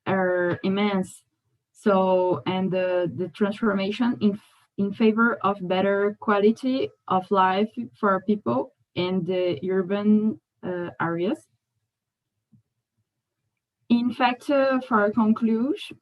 are immense. So, and the transformation in favor of better quality of life for people in the urban areas. In fact, for conclusion,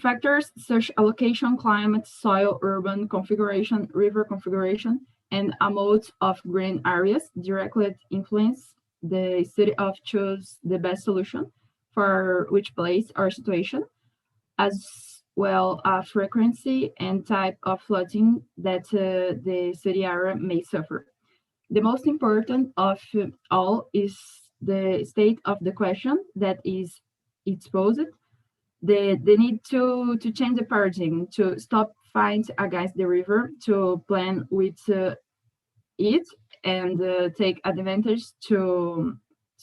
factors such allocation, climate, soil, urban configuration, river configuration, and amount of green areas directly influence the city of choose the best solution for which place or situation, as well as frequency and type of flooding that the city area may suffer. The most important of all is the state of the question that is exposed, the need to change the paradigm, to stop fight against the river, to plan with it, and take advantage to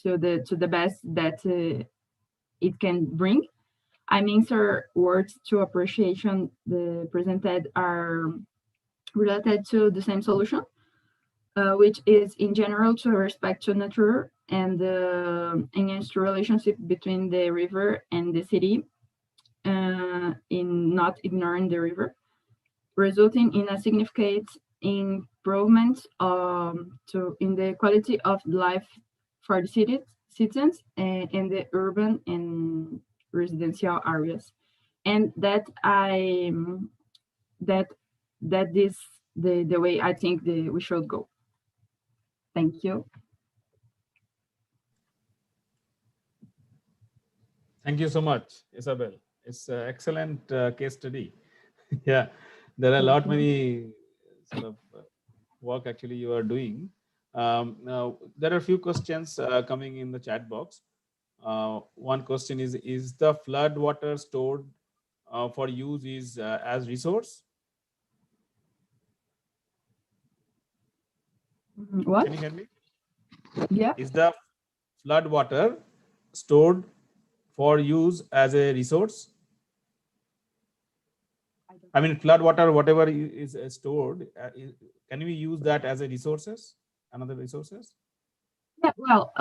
the best that it can bring. I mean, sir, words to appreciation the presented are related to the same solution, which is in general to respect to nature and enhance the relationship between the river and the city, in not ignoring the river, resulting in a significant improvement in the quality of life for the citizens in the urban and residential areas, and that is the way I think we should go. Thank you. Thank you so much, Isabel. It's an excellent case study. Yeah, there are a lot many sort of work actually you are doing. Now, there are a few questions coming in the chat box. One question is the flood water stored for use as resource? What? Can you hear me? Yeah. Is the flood water stored for use as a resource? I mean, flood water, whatever is stored, can we use that as a resources, another resources? Yeah, well,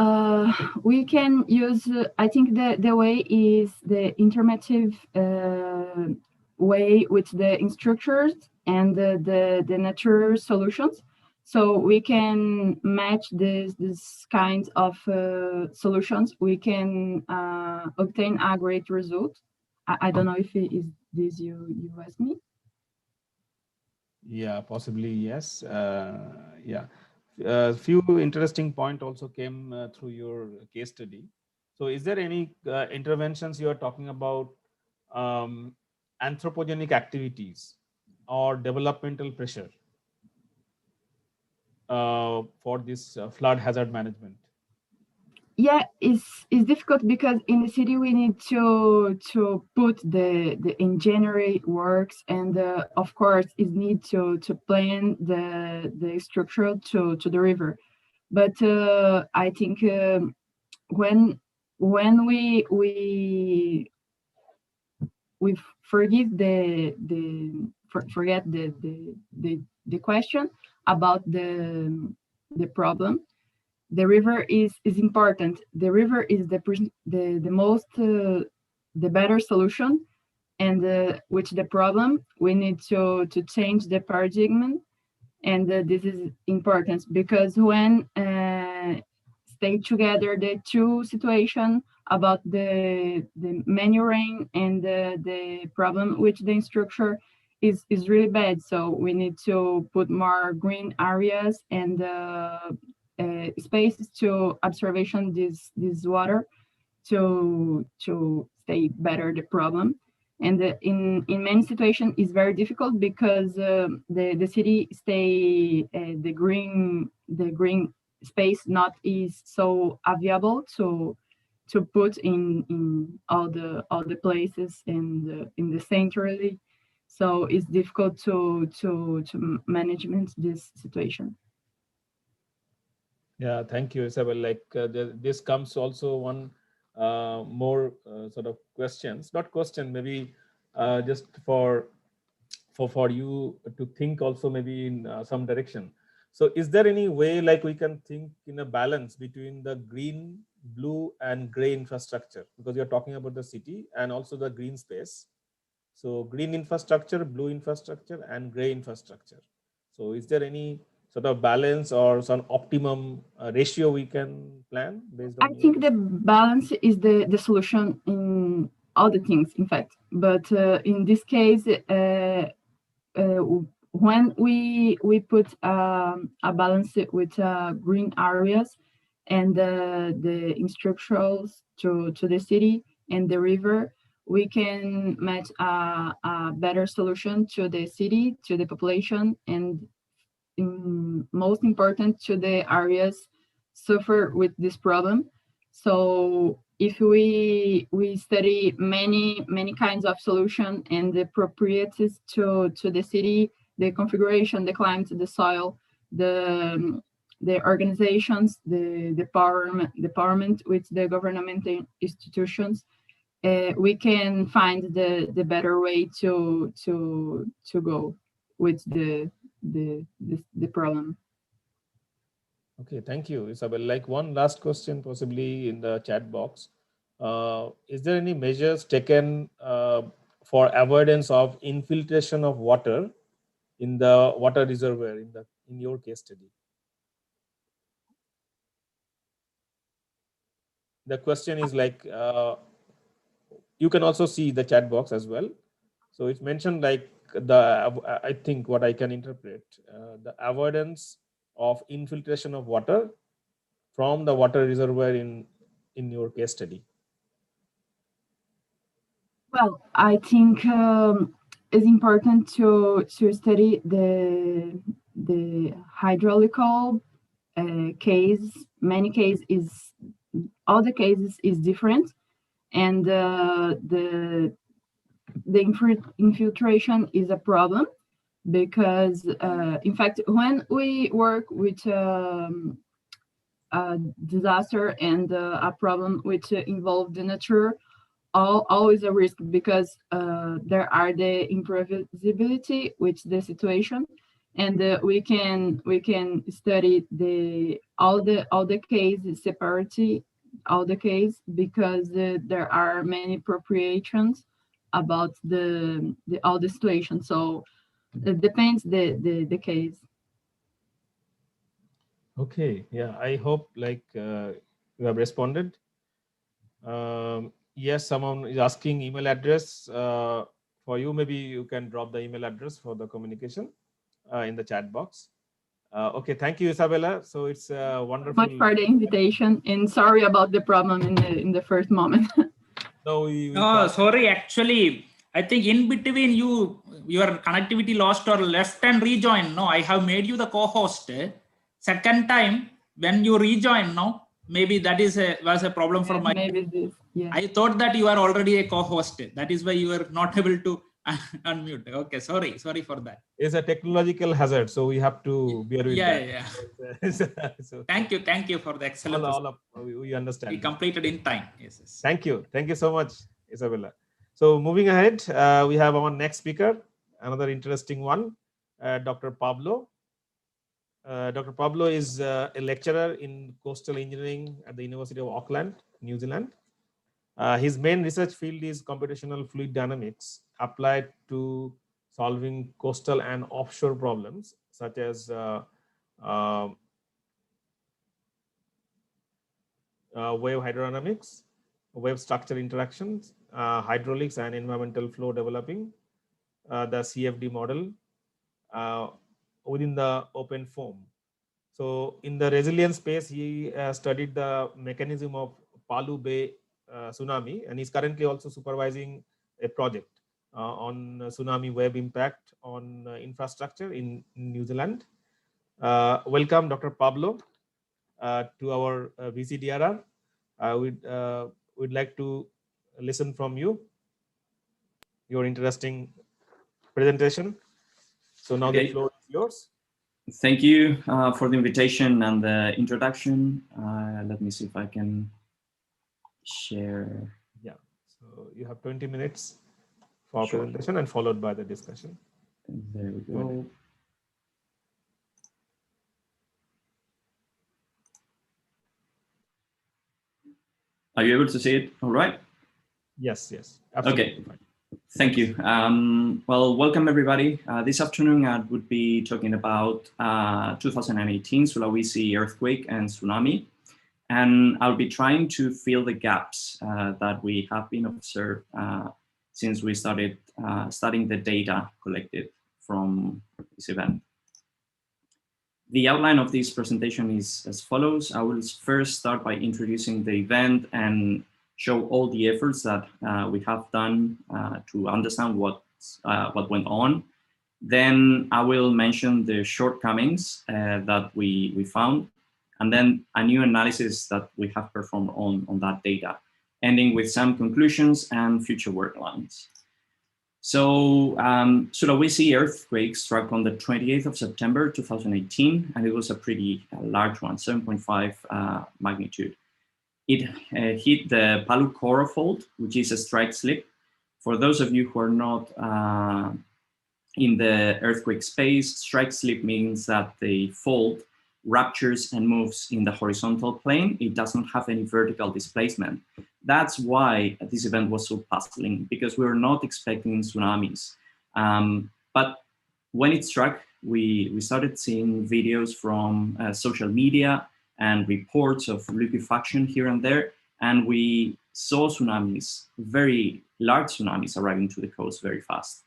we can use, I think the way is the interactive way with the structures and the natural solutions. So we can match this kind of solutions. We can obtain a great result. I don't know if it is this you asked me. Yeah, possibly, yes. Yeah. Few interesting point also came through your case study. So is there any interventions you are talking about, anthropogenic activities or developmental pressure for this flood hazard management? Yeah, it's difficult because in the city we need to put the engineering works, and of course it need to plan the structure to the river. But I think when we forgive forget the question about the problem. The river is important. The river is the most the better solution, and with the problem we need to change the paradigm, and this is important because when stay together the two situation about the manuring and the problem with the structure is really bad. So we need to put more green areas and spaces to observation this water to stay better the problem. And in many situations it's very difficult because the city stay the green space not is so available to put in all the places in the centrally. So it's difficult to management this situation. Yeah, thank you, Isabel. Like this comes also one more sort of questions, not question, maybe just for you to think also maybe in some direction. So is there any way like we can think in a balance between the green, blue and gray infrastructure? Because you're talking about the city and also the green space. So green infrastructure, blue infrastructure and gray infrastructure. So is there any sort of balance or some optimum ratio we can plan based I on your think the experience? balance is the solution in all the things, in fact. But in this case, when we put a balance with green areas and the instructions to the city and the river, we can match a better solution to the city, to the population, and most important to the areas suffer with this problem. So if we study many kinds of solution and the properties to the city, the configuration, the climate, the soil, the organizations, the empowerment with the governmental institutions, we can find the better way to go with the problem. Okay, thank you, Isabel. Like one last question, possibly in the chat box. Is there any measures taken for avoidance of infiltration of water in the water reservoir in your case study? The question is like you can also see the chat box as well. So it's mentioned like I think what I can interpret the avoidance of infiltration of water from the water reservoir in your case study. Well, I think it's important to study the hydraulical case. Many cases is all the cases is different, and the infiltration is a problem because in fact when we work with a disaster and a problem which involve the nature, always a risk because there are the imprevisibility with the situation, and we can study all the cases separately, all the case because there are many appropriations about the all the situation. So it depends the case. Okay, yeah, I hope like you have responded. Yes, someone is asking email address for you. Maybe you can drop the email address for the communication in the chat box. Okay, thank you, Isabella. So it's wonderful. Much for the invitation, and sorry about the problem in the first moment. No, Oh, sorry. Actually, I think in between your connectivity lost or left and rejoin. No, I have made you the co-host. Second time when you rejoin, no, maybe that was a problem for my. Maybe this. Yeah. I thought that you are already a co-host. That is why you were not able to unmute. Okay, sorry for that. It's a technological hazard, so we have to bear with that. Yeah. So, thank you for the excellent. We understand. We completed in time. Yes. Thank you so much, Isabella. So moving ahead, we have our next speaker, another interesting one, Dr. Pablo. Dr. Pablo is a lecturer in coastal engineering at the University of Auckland, New Zealand. His main research field is computational fluid dynamics applied to solving coastal and offshore problems such as wave hydrodynamics, wave structure interactions, hydraulics and environmental flow developing, the CFD model within the open foam. So in the resilience space, he studied the mechanism of Palu Bay tsunami, and he's currently also supervising a project on tsunami wave impact on infrastructure in New Zealand. Welcome, Dr. Pablo, to our VCDRR. We'd like to listen from you, your interesting presentation. So now the floor is yours. Thank you for the invitation and the introduction. Let me see if I can share. Yeah, so you have 20 minutes for presentation and followed by the discussion. There we go. Are you able to see it all right? Yes, absolutely. Okay. Fine. Thank you. Well, welcome everybody. This afternoon I would be talking about 2018 Sulawesi earthquake and tsunami. And I'll be trying to fill the gaps that we have been observed since we started studying the data collected from this event. The outline of this presentation is as follows. I will first start by introducing the event and show all the efforts that we have done to understand what went on. Then I will mention the shortcomings that we found, and then a new analysis that we have performed on that data, ending with some conclusions and future work lines. So Sulawesi earthquake struck on the 28th of September 2018, and it was a pretty large one, 7.5 magnitude. It hit the Palu Coral Fault, which is a strike slip. For those of you who are not in the earthquake space, strike slip means that the fault ruptures and moves in the horizontal plane. It doesn't have any vertical displacement. That's why this event was so puzzling, because we were not expecting tsunamis. But when it struck, we started seeing videos from social media and reports of liquefaction here and there. And we saw tsunamis, very large tsunamis arriving to the coast very fast.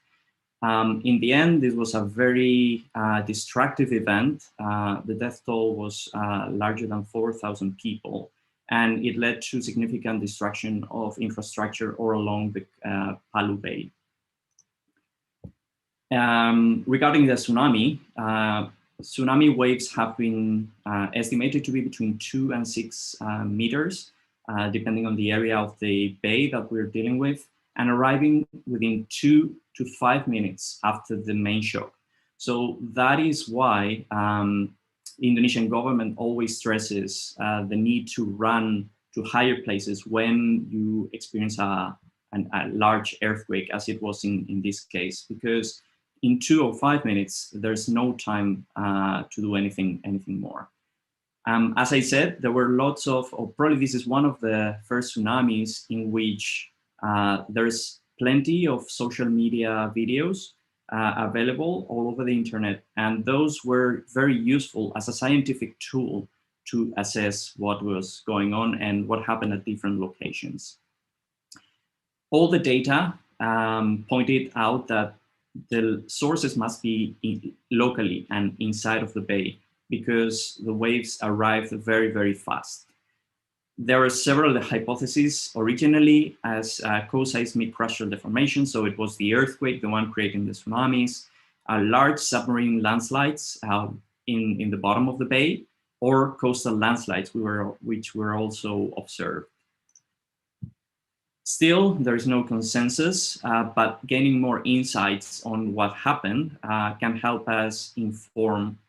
In the end, this was a very destructive event. The death toll was larger than 4,000 people, and it led to significant destruction of infrastructure all along the Palu Bay. Regarding the tsunami, tsunami waves have been estimated to be between 2 and 6 meters, depending on the area of the bay that we're dealing with, and arriving within 2 to 5 minutes after the main shock. So that is why the Indonesian government always stresses the need to run to higher places when you experience a large earthquake, as it was in this case, because in 2 or 5 minutes, there's no time to do anything more. As I said, there were lots of, or probably this is one of the first tsunamis in which there's plenty of social media videos available all over the internet, and those were very useful as a scientific tool to assess what was going on and what happened at different locations. All the data pointed out that the sources must be locally and inside of the bay, because the waves arrived very, very fast. There are several hypotheses originally as co-seismic crustal deformation. So it was the earthquake, the one creating the tsunamis, large submarine landslides in the bottom of the bay, or coastal landslides, which were also observed. Still, there is no consensus, but gaining more insights on what happened can help us inform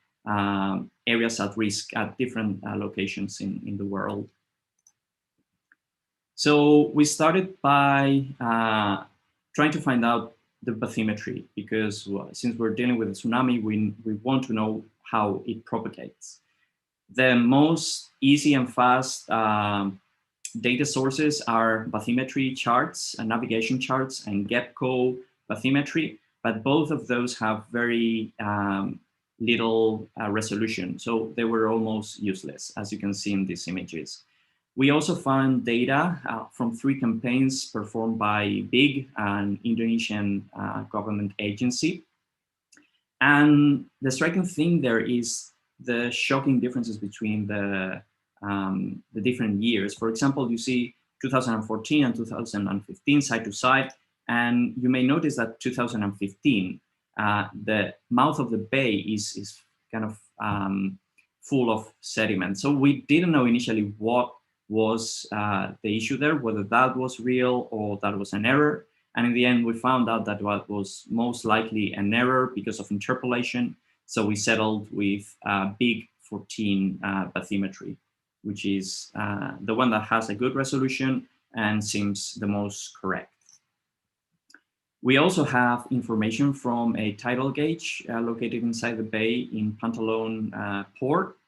areas at risk at different locations in the world. So we started by trying to find out the bathymetry, because since we're dealing with a tsunami, we want to know how it propagates. The most easy and fast data sources are bathymetry charts and navigation charts and GEPCO bathymetry, but both of those have very little resolution. So they were almost useless, as you can see in these images. We also found data from 3 campaigns performed by BIG, an Indonesian government agency. And the striking thing there is the shocking differences between the different years. For example, you see 2014 and 2015 side to side, and you may notice that 2015, the mouth of the bay is kind of full of sediment. So we didn't know initially what was the issue there, whether that was real or that was an error. And in the end, we found out that what was most likely an error because of interpolation. So we settled with BIG 14 bathymetry, which is the one that has a good resolution and seems the most correct. We also have information from a tidal gauge located inside the bay in Pantalone port.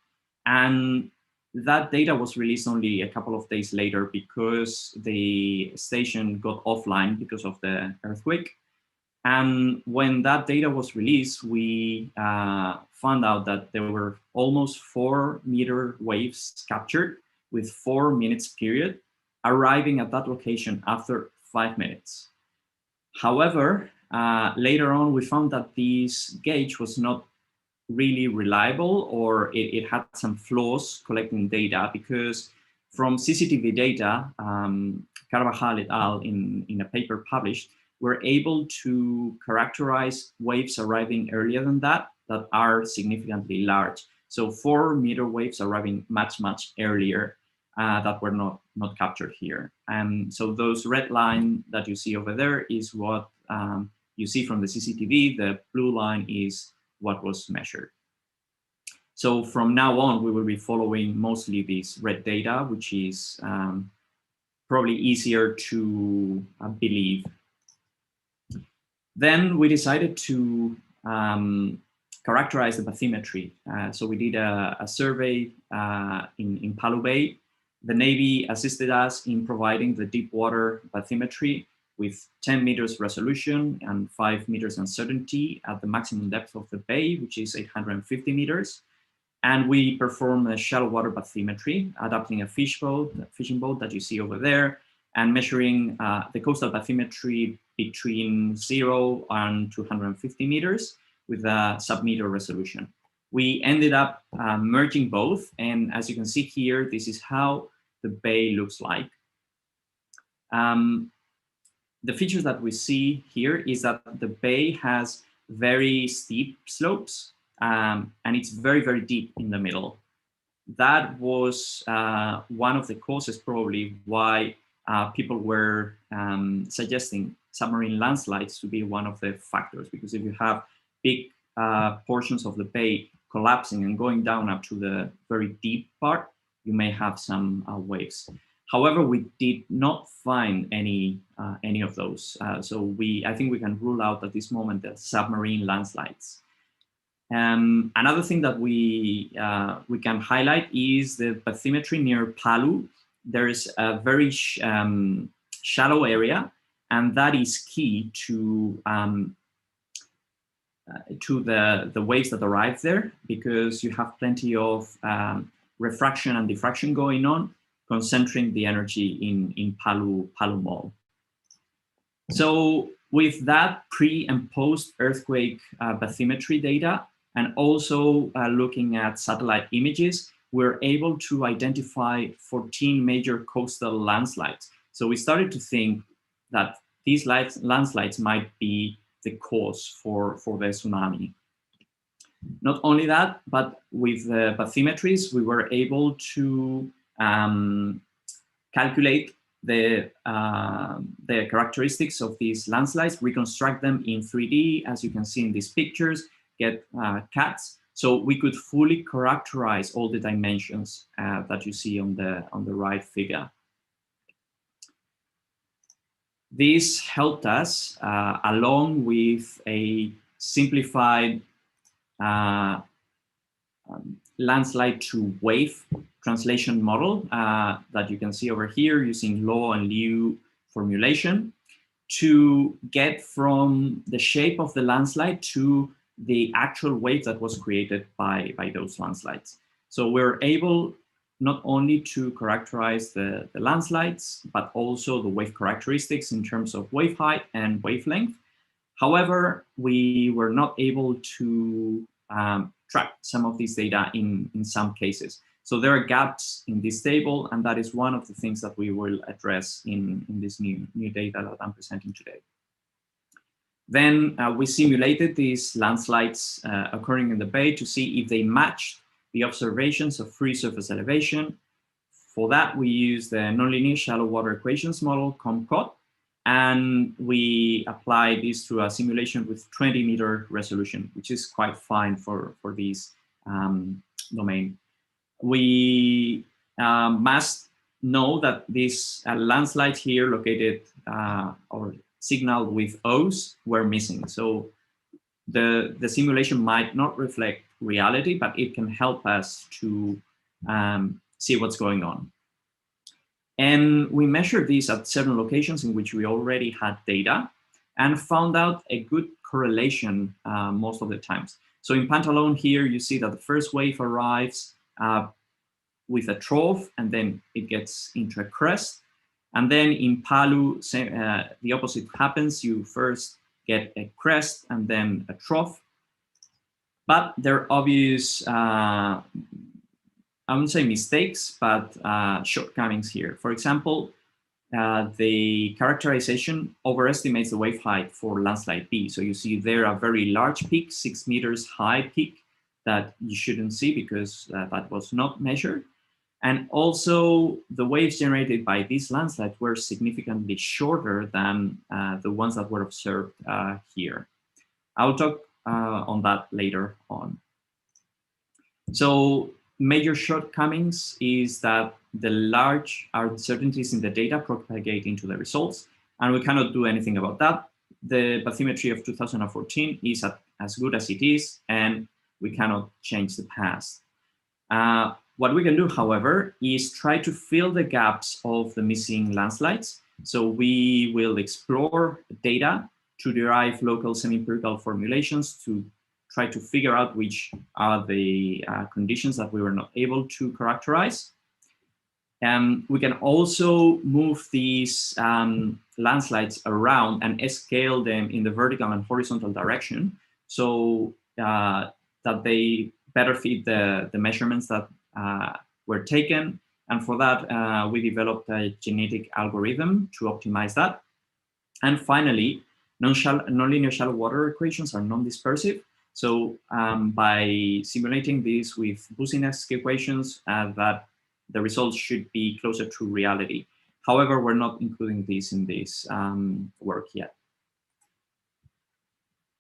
And that data was released only a couple of days later because the station got offline because of the earthquake. And when that data was released, we found out that there were almost 4-meter waves captured with 4 minutes period, arriving at that location after 5 minutes. However, later on, we found that this gauge was not really reliable, or it had some flaws collecting data, because from CCTV data, Carvajal et al. In a paper published, were able to characterize waves arriving earlier than that are significantly large. So 4-meter waves arriving much, much earlier that were not captured here. And so those red line that you see over there is what you see from the CCTV. The blue line is what was measured. So from now on, we will be following mostly this red data, which is probably easier to believe. Then we decided to characterize the bathymetry. So we did a survey in Palu Bay. The Navy assisted us in providing the deep water bathymetry with 10 meters resolution and 5 meters uncertainty at the maximum depth of the bay, which is 850 meters. And we performed a shallow water bathymetry, adapting a fishing boat that you see over there, and measuring the coastal bathymetry between 0 and 250 meters with a sub-meter resolution. We ended up merging both, and as you can see here, this is how the bay looks like. The features that we see here is that the bay has very steep slopes, and it's very, very deep in the middle. That was one of the causes probably why people were suggesting submarine landslides to be one of the factors, because if you have big portions of the bay collapsing and going down up to the very deep part, you may have some waves. However, we did not find any of those. So I think we can rule out at this moment the submarine landslides. Another thing that we can highlight is the bathymetry near Palu. There is a very shallow area, and that is key to to the waves that arrive there, because you have plenty of refraction and diffraction going on, concentrating the energy in Palu Mall. So with that pre and post earthquake bathymetry data, and also looking at satellite images, we're able to identify 14 major coastal landslides. So we started to think that these landslides might be the cause for the tsunami. Not only that, but with the bathymetries, we were able to calculate the characteristics of these landslides, reconstruct them in 3D, as you can see in these pictures, get CATs. So we could fully characterize all the dimensions that you see on the right figure. This helped us, along with a simplified landslide to wave translation model that you can see over here using Law and Liu formulation, to get from the shape of the landslide to the actual wave that was created by those landslides. So we're able not only to characterize the landslides, but also the wave characteristics in terms of wave height and wavelength. However, we were not able to track some of these data in some cases. So there are gaps in this table, and that is one of the things that we will address in this new data that I'm presenting today. Then we simulated these landslides occurring in the bay to see if they matched the observations of free surface elevation. For that, we used the nonlinear shallow water equations model, COMCOT, and we applied this to a simulation with 20-meter resolution, which is quite fine for this domain. We must know that this landslide here located or signaled with O's were missing. So the simulation might not reflect reality, but it can help us to see what's going on. And we measured these at certain locations in which we already had data and found out a good correlation most of the times. So in Pantalone here, you see that the first wave arrives with a trough, and then it gets into a crest. And then in Palu, the opposite happens. You first get a crest and then a trough. But there are obvious, I wouldn't say mistakes, but shortcomings here. For example, the characterization overestimates the wave height for landslide B. So you see there a very large peak, 6 meters high peak that you shouldn't see because that was not measured. And also the waves generated by these landslides were significantly shorter than the ones that were observed here. I'll talk on that later on. So major shortcomings is that the large uncertainties in the data propagate into the results, and we cannot do anything about that. The bathymetry of 2014 is as good as it is, and we cannot change the past. What we can do, however, is try to fill the gaps of the missing landslides. So we will explore data to derive local semi-empirical formulations to try to figure out which are the conditions that we were not able to characterize. We can also move these landslides around and scale them in the vertical and horizontal direction so that they better fit the measurements that were taken. And for that, we developed a genetic algorithm to optimize that. And finally, nonlinear shallow water equations are non-dispersive. So by simulating this with Boussinesq equations, that the results should be closer to reality. However, we're not including this in this work yet.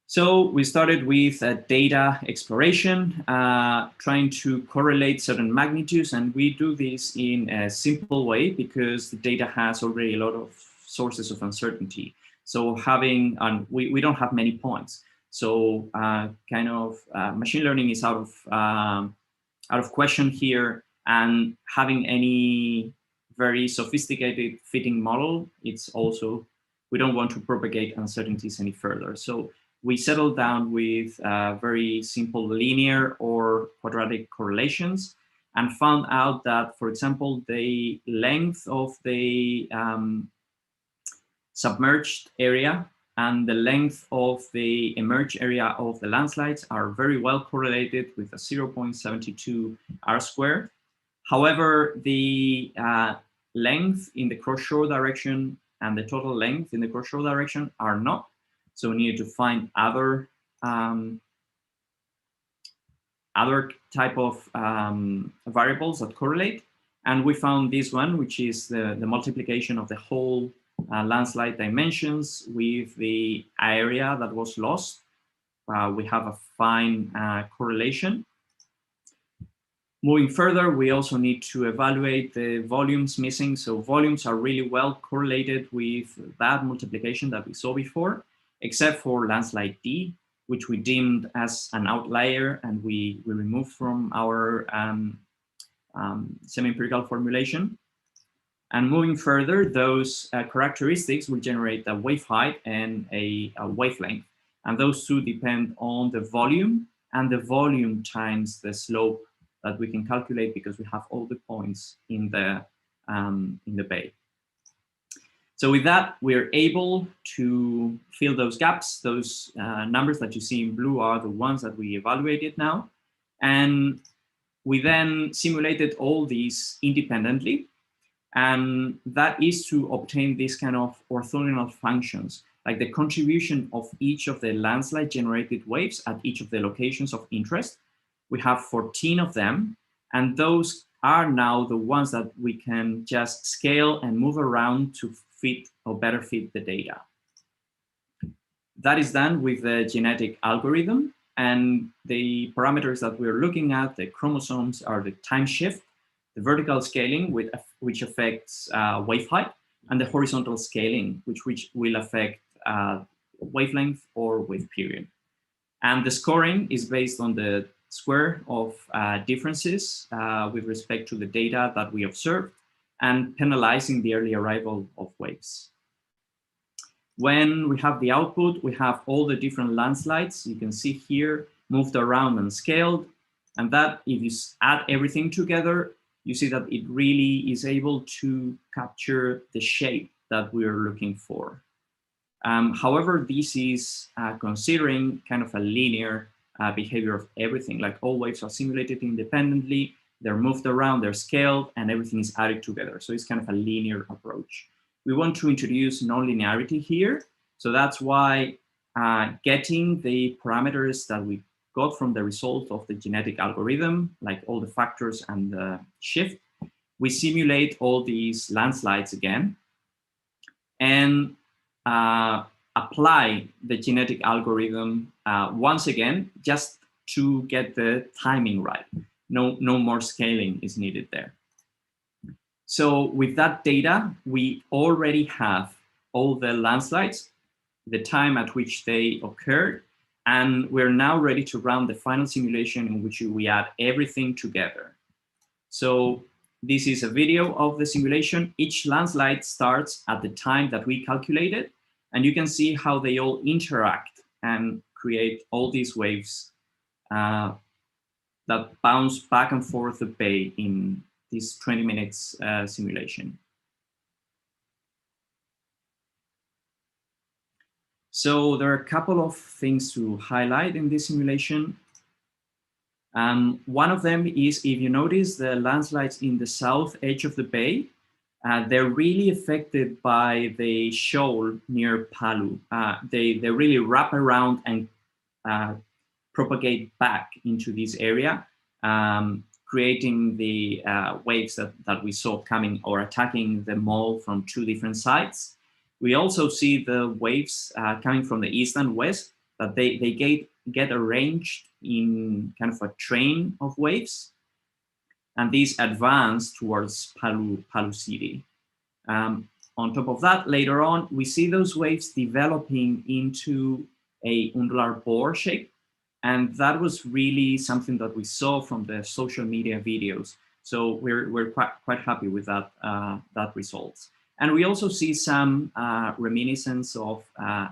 So we started with data exploration, trying to correlate certain magnitudes, and we do this in a simple way because the data has already a lot of sources of uncertainty. So having, we don't have many points. So machine learning is out of question here, and having any very sophisticated fitting model, it's also, we don't want to propagate uncertainties any further. So we settled down with very simple linear or quadratic correlations and found out that, for example, the length of the submerged area and the length of the emerged area of the landslides are very well correlated with a 0.72 R². However, the length in the cross-shore direction and the total length in the cross-shore direction are not. So we needed to find other type of variables that correlate. And we found this one, which is the multiplication of the whole landslide dimensions with the area that was lost. We have a fine correlation. Moving further, we also need to evaluate the volumes missing. So volumes are really well correlated with that multiplication that we saw before, except for landslide D, which we deemed as an outlier and we removed from our semi-empirical formulation. And moving further, those characteristics will generate a wave height and a wavelength. And those two depend on the volume and the volume times the slope that we can calculate because we have all the points in the bay. So with that, we're able to fill those gaps. Those numbers that you see in blue are the ones that we evaluated now. And we then simulated all these independently. And that is to obtain this kind of orthogonal functions, like the contribution of each of the landslide generated waves at each of the locations of interest. We have 14 of them, and those are now the ones that we can just scale and move around to fit or better fit the data. That is done with the genetic algorithm, and the parameters that we're looking at, the chromosomes, are the time shift, the vertical scaling, which affects wave height, and the horizontal scaling, which will affect wavelength or wave period. And the scoring is based on the square of differences with respect to the data that we observed and penalizing the early arrival of waves. When we have the output, we have all the different landslides you can see here moved around and scaled. And that, if you add everything together, you see that it really is able to capture the shape that we're looking for. However, this is considering kind of a linear behavior of everything, like all waves are simulated independently, they're moved around, they're scaled, and everything is added together. So it's kind of a linear approach. We want to introduce nonlinearity here. So that's why getting the parameters that we got from the result of the genetic algorithm, like all the factors and the shift, we simulate all these landslides again and apply the genetic algorithm once again, just to get the timing right. No more scaling is needed there. So with that data, we already have all the landslides, the time at which they occurred, and we're now ready to run the final simulation in which we add everything together. So this is a video of the simulation. Each landslide starts at the time that we calculated, and you can see how they all interact and create all these waves that bounce back and forth the bay in this 20 minutes simulation. So there are a couple of things to highlight in this simulation. One of them is, if you notice the landslides in the south edge of the bay, they're really affected by the shoal near Palu. They really wrap around and propagate back into this area, creating the waves that we saw coming or attacking the mall from two different sides. We also see the waves coming from the east and west, that they get arranged in kind of a train of waves, and these advance towards Palu City. On top of that, later on, we see those waves developing into a undulate bore shape, and that was really something that we saw from the social media videos. So we're quite happy with that result. And we also see some reminiscence of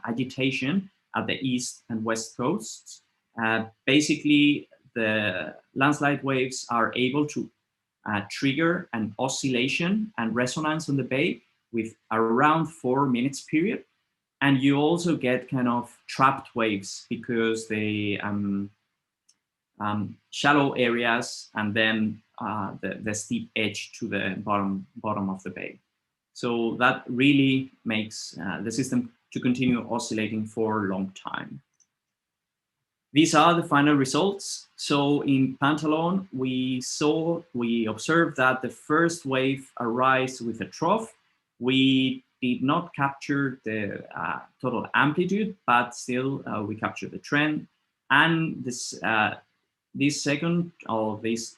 agitation at the east and west coasts. Basically, the landslide waves are able to trigger an oscillation and resonance on the bay with around 4 minutes period. And you also get kind of trapped waves because they shallow areas and then the steep edge to the bottom of the bay. So that really makes the system to continue oscillating for a long time. These are the final results. So in Pantalon, we observed that the first wave arrives with a trough. We did not capture the total amplitude, but still we captured the trend. And this second of this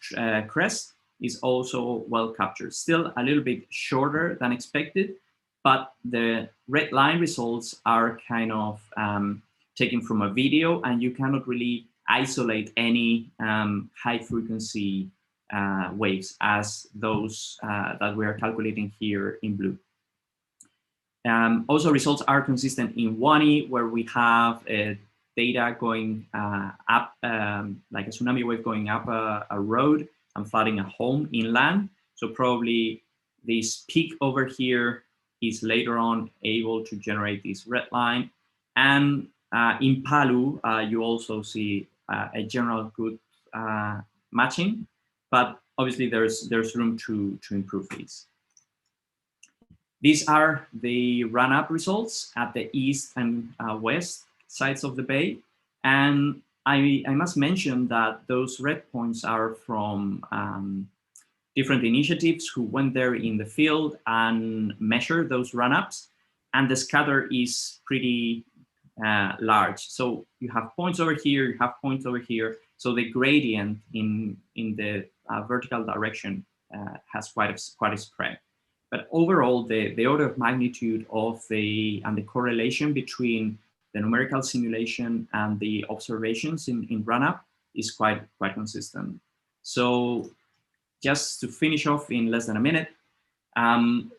crest is also well captured. Still a little bit shorter than expected, but the red line results are kind of taken from a video, and you cannot really isolate any high frequency waves as those that we are calculating here in blue. Also, results are consistent in Wani, where we have data going up, like a tsunami wave going up a road and flooding a home inland. So probably this peak over here is later on able to generate this red line. And in Palu, you also see a general good matching, but obviously there's room to improve these. These are the run-up results at the east and west sides of the bay. And I must mention that those red points are from different initiatives who went there in the field and measured those run-ups. And the scatter is pretty large. So you have points over here, you have points over here. So the gradient in the vertical direction has quite a spread. But overall, the order of magnitude of the correlation between the numerical simulation and the observations in run-up is quite consistent. So just to finish off in less than a minute,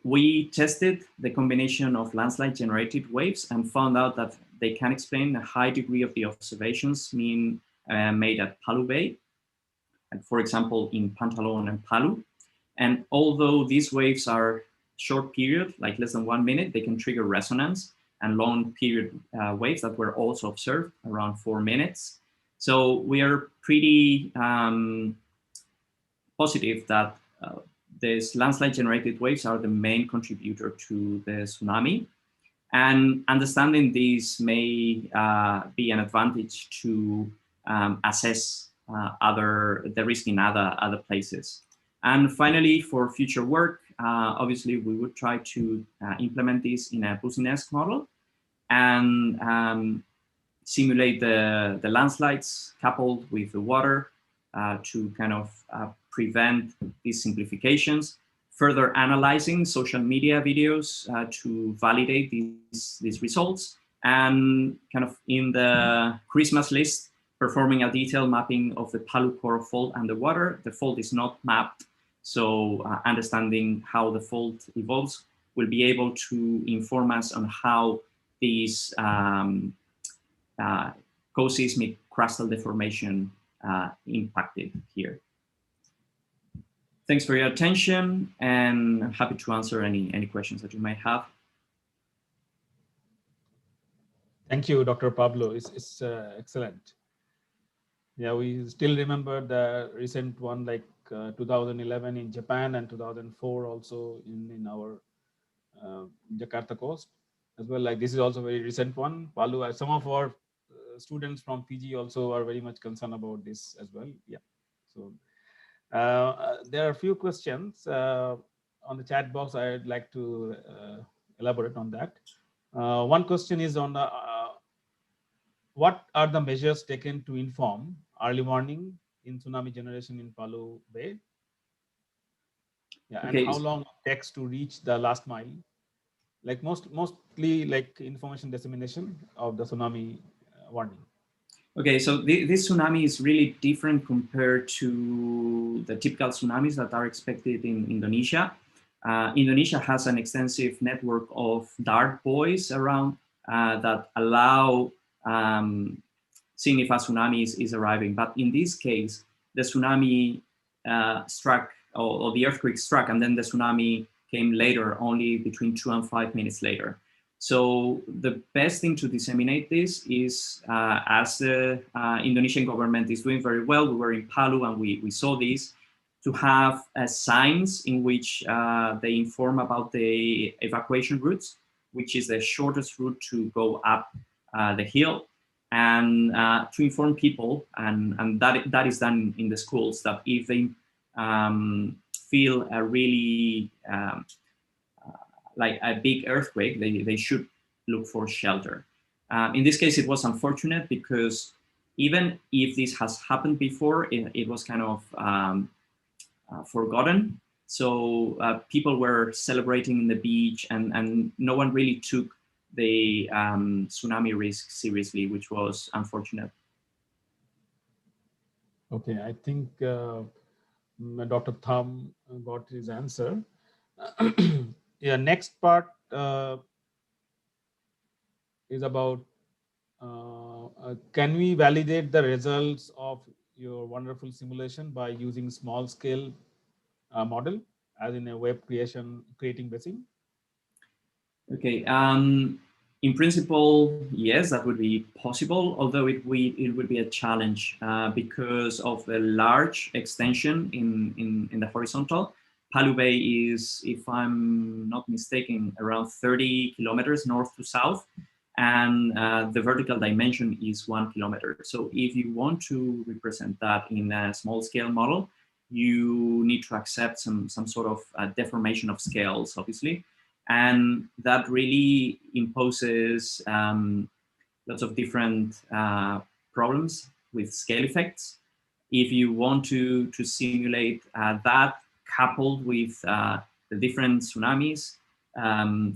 we tested the combination of landslide generated waves and found out that they can explain a high degree of the observations made at Palu Bay, and for example, in Pantalon and Palu. And although these waves are short period, like less than 1 minute, they can trigger resonance and long period waves that were also observed around 4 minutes. So we are pretty positive that these landslide generated waves are the main contributor to the tsunami. And understanding these may be an advantage to assess the risk in other places. And finally, for future work, obviously we would try to implement this in a Business model and simulate the landslides coupled with the water to kind of prevent these simplifications. Further analyzing social media videos to validate these results, and kind of in the Christmas list, performing a detailed mapping of the Palu core fault and the water. The fault is not mapped, so understanding how the fault evolves will be able to inform us on how these co-seismic crustal deformation impacted here. Thanks for your attention, and I'm happy to answer any questions that you might have. Thank you, Dr. Pablo. It's excellent. Yeah, we still remember the recent one, like 2011 in Japan and 2004 also in our Jakarta coast as well. Like this is also a very recent one. Palu, some of our students from PG also are very much concerned about this as well. Yeah, so. There are a few questions on the chat box. I'd like to elaborate on that. One question is on what are the measures taken to inform early warning in tsunami generation in Palu Bay? Yeah, okay. And how long it takes to reach the last mile? Like mostly like information dissemination of the tsunami warning. Okay, so this tsunami is really different compared to the typical tsunamis that are expected in Indonesia. Indonesia has an extensive network of dark buoys around that allow seeing if a tsunami is arriving. But in this case, the tsunami struck, or the earthquake struck, and then the tsunami came later, only between 2 and 5 minutes later. So the best thing to disseminate this is, as the Indonesian government is doing very well, we were in Palu and we saw this, to have signs in which they inform about the evacuation routes, which is the shortest route to go up the hill, and to inform people, and that is done in the schools, that if they feel a really like a big earthquake, they should look for shelter. In this case, it was unfortunate because even if this has happened before, it was kind of forgotten. So people were celebrating in the beach, and no one really took the tsunami risk seriously, which was unfortunate. Okay, I think Dr. Tham got his answer. Yeah, next part is about can we validate the results of your wonderful simulation by using small scale model, as in a web creating basin? Okay, in principle, yes, that would be possible, although it would be a challenge because of the large extension in the horizontal. Palu Bay is, if I'm not mistaken, around 30 kilometers north to south, and the vertical dimension is 1 kilometer. So if you want to represent that in a small scale model, you need to accept some sort of deformation of scales, obviously. And that really imposes lots of different problems with scale effects. If you want to simulate that coupled with the different tsunamis,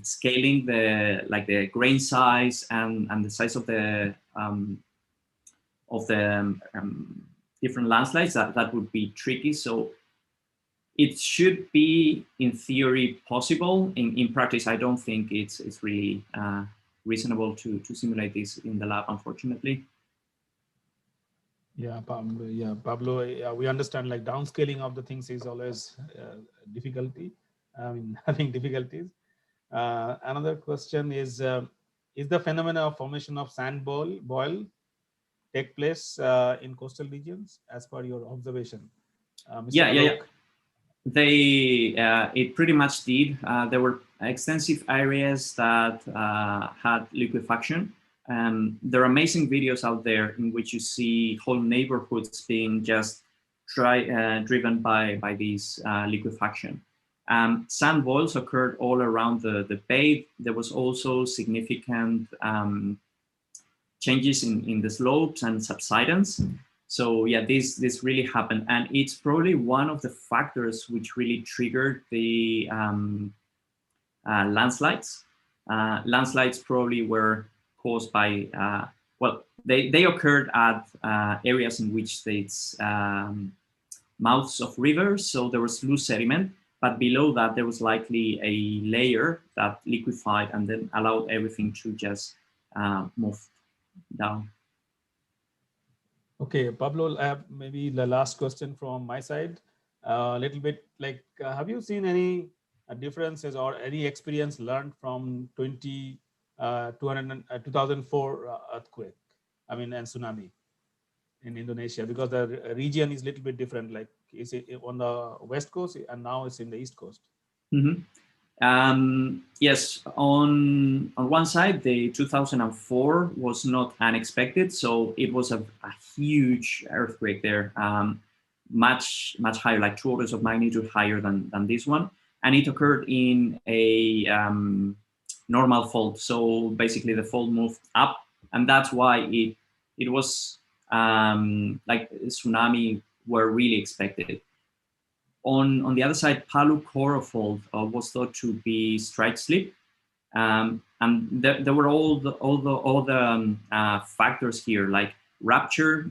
scaling the grain size and the size of the different landslides, that would be tricky. So it should be, in theory, possible. In practice, I don't think it's really reasonable to simulate this in the lab, unfortunately. Yeah, Pablo, we understand like downscaling of the things is always difficulty. I mean, having difficulties. Another question is the phenomena of formation of sand boil take place in coastal regions as per your observation? Yeah. It pretty much did. There were extensive areas that had liquefaction. There are amazing videos out there in which you see whole neighborhoods being just driven by this liquefaction. Sand boils occurred all around the bay. There was also significant changes in the slopes and subsidence. So yeah, this really happened, and it's probably one of the factors which really triggered the landslides. Landslides probably were caused by, well, they occurred at areas in which it's mouths of rivers, so there was loose sediment, but below that there was likely a layer that liquefied and then allowed everything to just move down. Okay, Pablo, I have maybe the last question from my side. A little bit like, have you seen any differences or any experience learned from 2004 earthquake, I mean, and tsunami in Indonesia? Because the region is a little bit different, like is it on the west coast and now it's in the east coast? Mm-hmm. Yes, on one side, the 2004 was not unexpected. So it was a huge earthquake there, much higher, like 2 orders of magnitude higher than this one. And it occurred in a normal fault. So basically the fault moved up, and that's why it was like tsunami were really expected. On the other side, Palu Coral Fault was thought to be strike slip, and there were all the factors here, like rupture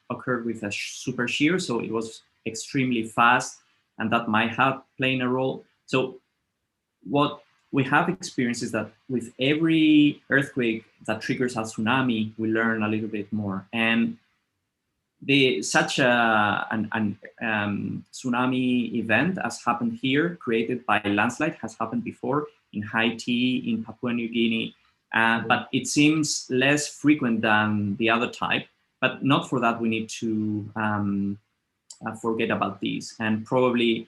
occurred with a super shear, so it was extremely fast, and that might have played a role. So what we have experiences that with every earthquake that triggers a tsunami, we learn a little bit more. And such an tsunami event as happened here, created by landslide, has happened before in Haiti, in Papua New Guinea, but it seems less frequent than the other type. But not for that we need to forget about these. And probably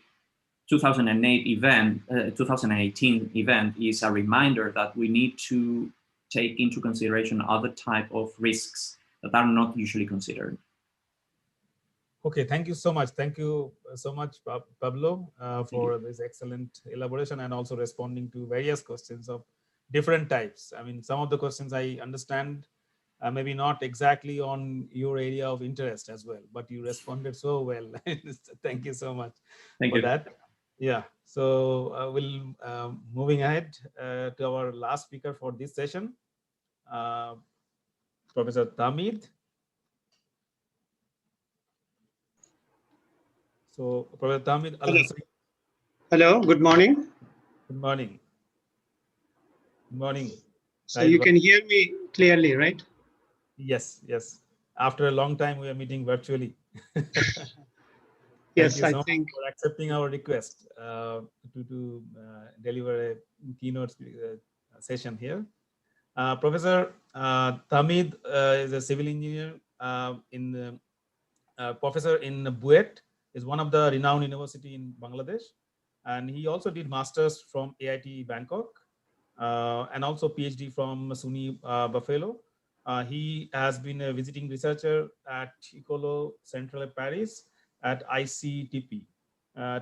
2018 event is a reminder that we need to take into consideration other type of risks that are not usually considered. Okay, thank you so much. Thank you so much, Pablo, for this excellent elaboration and also responding to various questions of different types. I mean, some of the questions I understand maybe not exactly on your area of interest as well, but you responded so well. Thank you so much for that. Yeah, so we'll moving ahead to our last speaker for this session, Professor Tamid. So, Professor Tamid. Hello, good morning. Good morning. Good morning. So you can hear me clearly, right? Yes, yes. After a long time, we are meeting virtually. Yes, Thank you so I think much for accepting our request to deliver a keynote session here. Professor Tamid is a civil engineer professor in BUET, is one of the renowned university in Bangladesh. And he also did masters from AIT Bangkok and also PhD from SUNY Buffalo. He has been a visiting researcher at Ecolo Central Paris at ICTP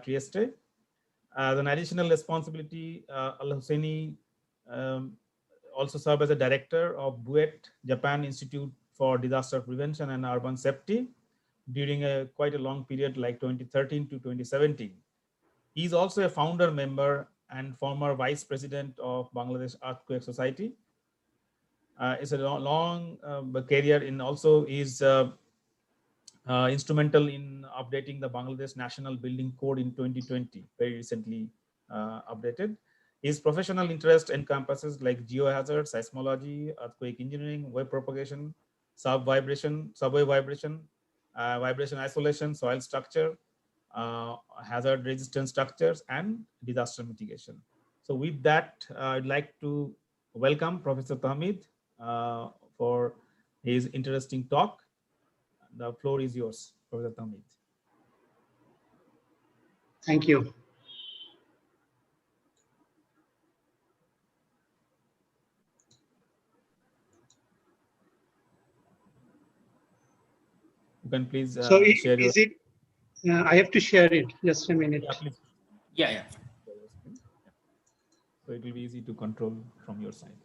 Trieste. As an additional responsibility, Al-Husseini also served as a director of BUET, Japan Institute for Disaster Prevention and Urban Safety during quite a long period like 2013 to 2017. He's also a founder member and former vice president of Bangladesh Earthquake Society. It's a long career in also is instrumental in updating the Bangladesh National Building Code in 2020, very recently updated. His professional interest encompasses like geohazard, seismology, earthquake engineering, wave propagation, subway vibration, vibration isolation, soil structure, hazard resistant structures, and disaster mitigation. So with that, I'd like to welcome Professor Tamid for his interesting talk. The floor is yours, Professor Tamid. Thank you. You can please So share your. is it? I have to share it. Just a minute. Yeah, please. Yeah. So it will be easy to control from your side.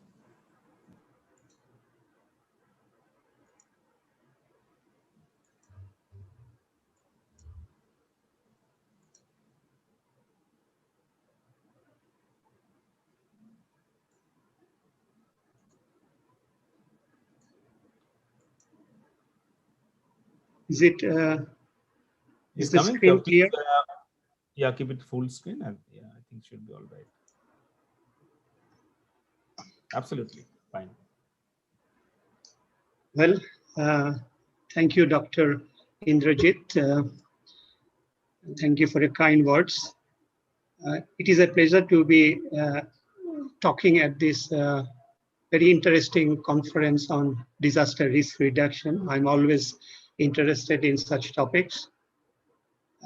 Is it? Is the screen clear? Yeah, keep it full screen, and yeah, I think should be all right. Absolutely fine. Well, thank you, Dr. Indrajit. Thank you for your kind words. It is a pleasure to be talking at this very interesting conference on disaster risk reduction. I'm always interested in such topics.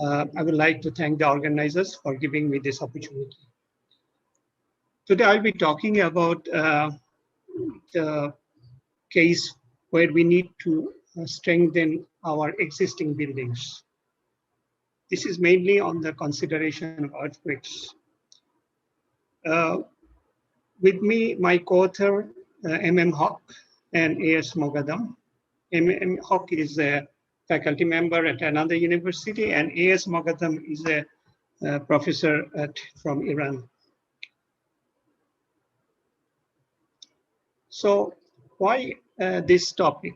I would like to thank the organizers for giving me this opportunity. Today I'll be talking about the case where we need to strengthen our existing buildings. This is mainly on the consideration of earthquakes. With me, my co-author, MM Hawk and AS Mogadam. MM Hawk is a faculty member at another university, and AS Mogadam is a professor from Iran. So why this topic?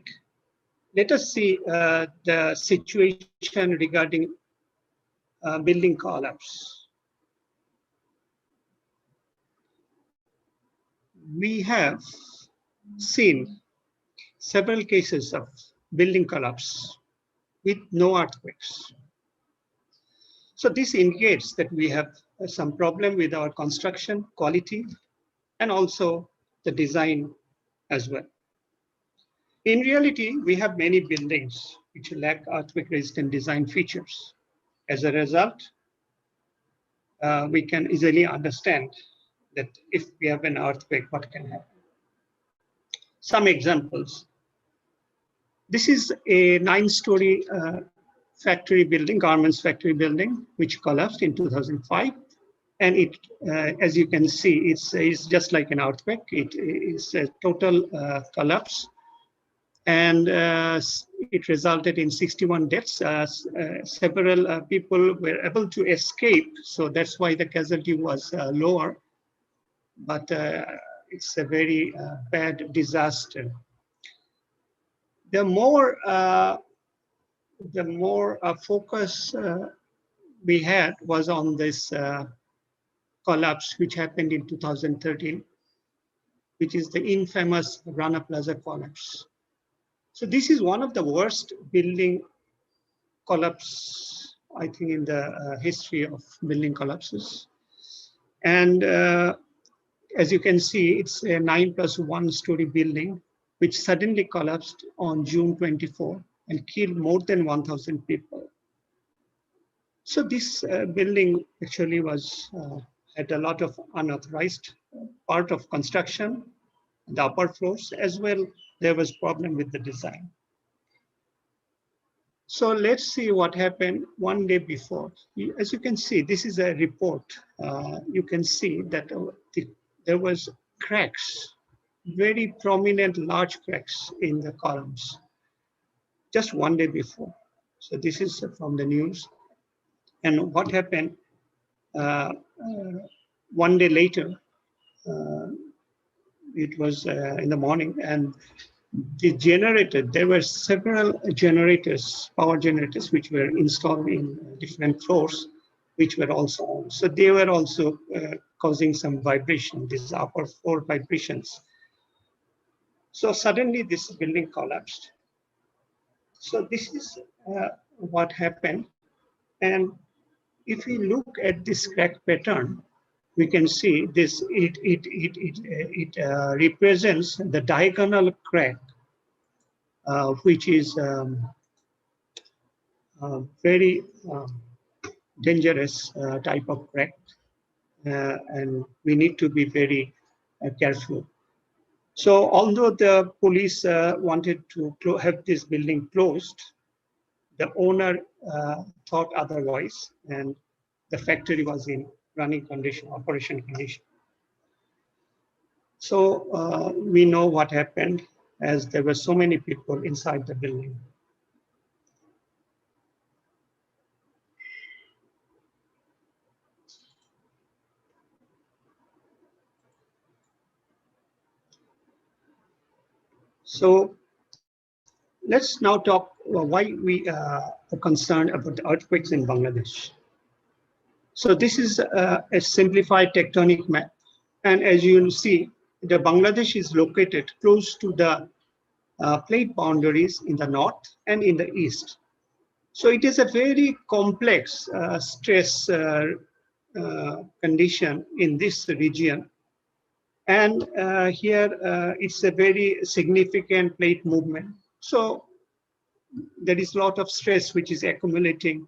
Let us see the situation regarding building collapse. we have seen several cases of building collapse with no earthquakes. So this indicates that we have some problem with our construction quality and also the design as well. In reality, we have many buildings which lack earthquake-resistant design features. As a result, we can easily understand that if we have an earthquake, what can happen. Some examples. This is a 9-story factory building, garments factory building, which collapsed in 2005. And it, as you can see, it's just like an earthquake. It is a total collapse. And it resulted in 61 deaths. Several people were able to escape, so that's why the casualty was lower. But it's a very bad disaster. The more focus we had was on this collapse, which happened in 2013, which is the infamous Rana Plaza collapse. So this is one of the worst building collapse, I think, in the history of building collapses. And as you can see, it's a 9+1-story building, which suddenly collapsed on June 24 and killed more than 1,000 people. So this building actually was had a lot of unauthorized part of construction, the upper floors, as well there was problem with the design. So let's see what happened one day before. As you can see, this is a report. You can see that there was cracks, very prominent large cracks in the columns, just one day before. So this is from the news. And what happened one day later, it was in the morning, and the generator, there were several generators, power generators, which were installed in different floors, which were also on. So they were also causing some vibration, these upper floor vibrations. So suddenly this building collapsed. So this is what happened. And if we look at this crack pattern, we can see this, it represents the diagonal crack, which is very dangerous type of crack. And we need to be very careful. So although the police wanted to have this building closed, the owner thought otherwise, and the factory was in running condition, operation condition. So we know what happened, as there were so many people inside the building. So let's now talk why we are concerned about the earthquakes in Bangladesh. So this is a simplified tectonic map. And as you will see, the Bangladesh is located close to the plate boundaries in the north and in the east. So it is a very complex stress condition in this region. And here it's a very significant plate movement. So there is a lot of stress which is accumulating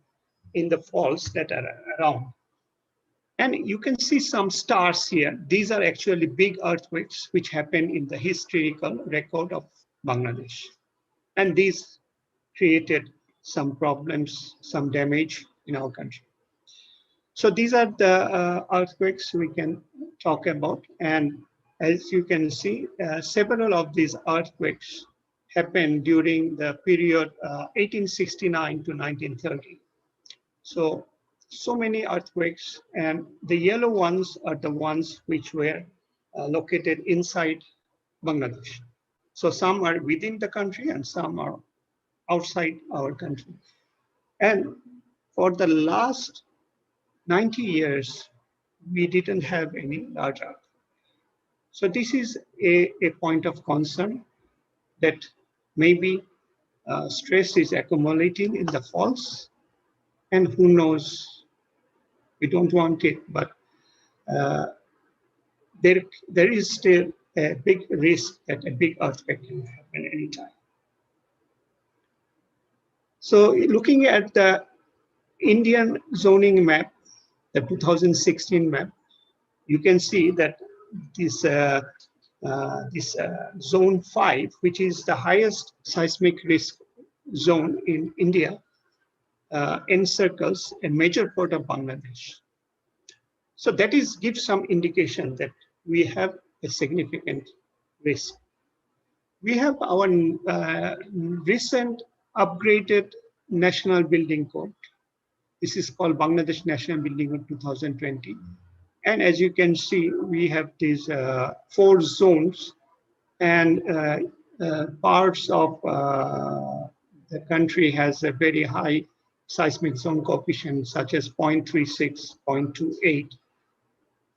in the faults that are around. And you can see some stars here. These are actually big earthquakes which happened in the historical record of Bangladesh. And these created some problems, some damage in our country. So these are the earthquakes we can talk about. And as you can see, several of these earthquakes happened during the period 1869 to 1930. So many earthquakes, and the yellow ones are the ones which were located inside Bangladesh. So some are within the country and some are outside our country. And for the last 90 years, we didn't have any large earthquake. So this is a point of concern that maybe stress is accumulating in the faults, and who knows, we don't want it, but there is still a big risk that a big earthquake can happen anytime. So looking at the Indian zoning map, the 2016 map, you can see that this zone 5, which is the highest seismic risk zone in India, encircles a major part of Bangladesh. So that gives some indication that we have a significant risk. We have our recent upgraded National Building Code. This is called Bangladesh National Building Code 2020. And as you can see, we have these 4 zones, and parts of the country has a very high seismic zone coefficient, such as 0.36, 0.28.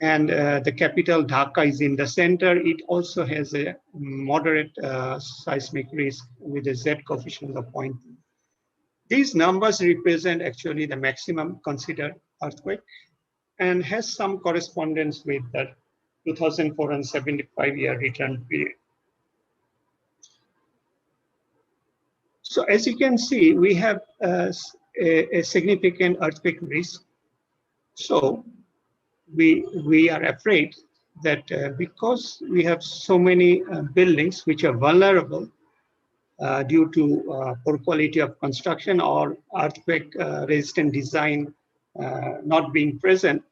And the capital Dhaka is in the center. It also has a moderate seismic risk with a Z coefficient of 0.2. These numbers represent actually the maximum considered earthquake and has some correspondence with the 2,475-year return period. So as you can see, we have a significant earthquake risk. So we are afraid that because we have so many buildings which are vulnerable due to poor quality of construction or earthquake resistant design not being present,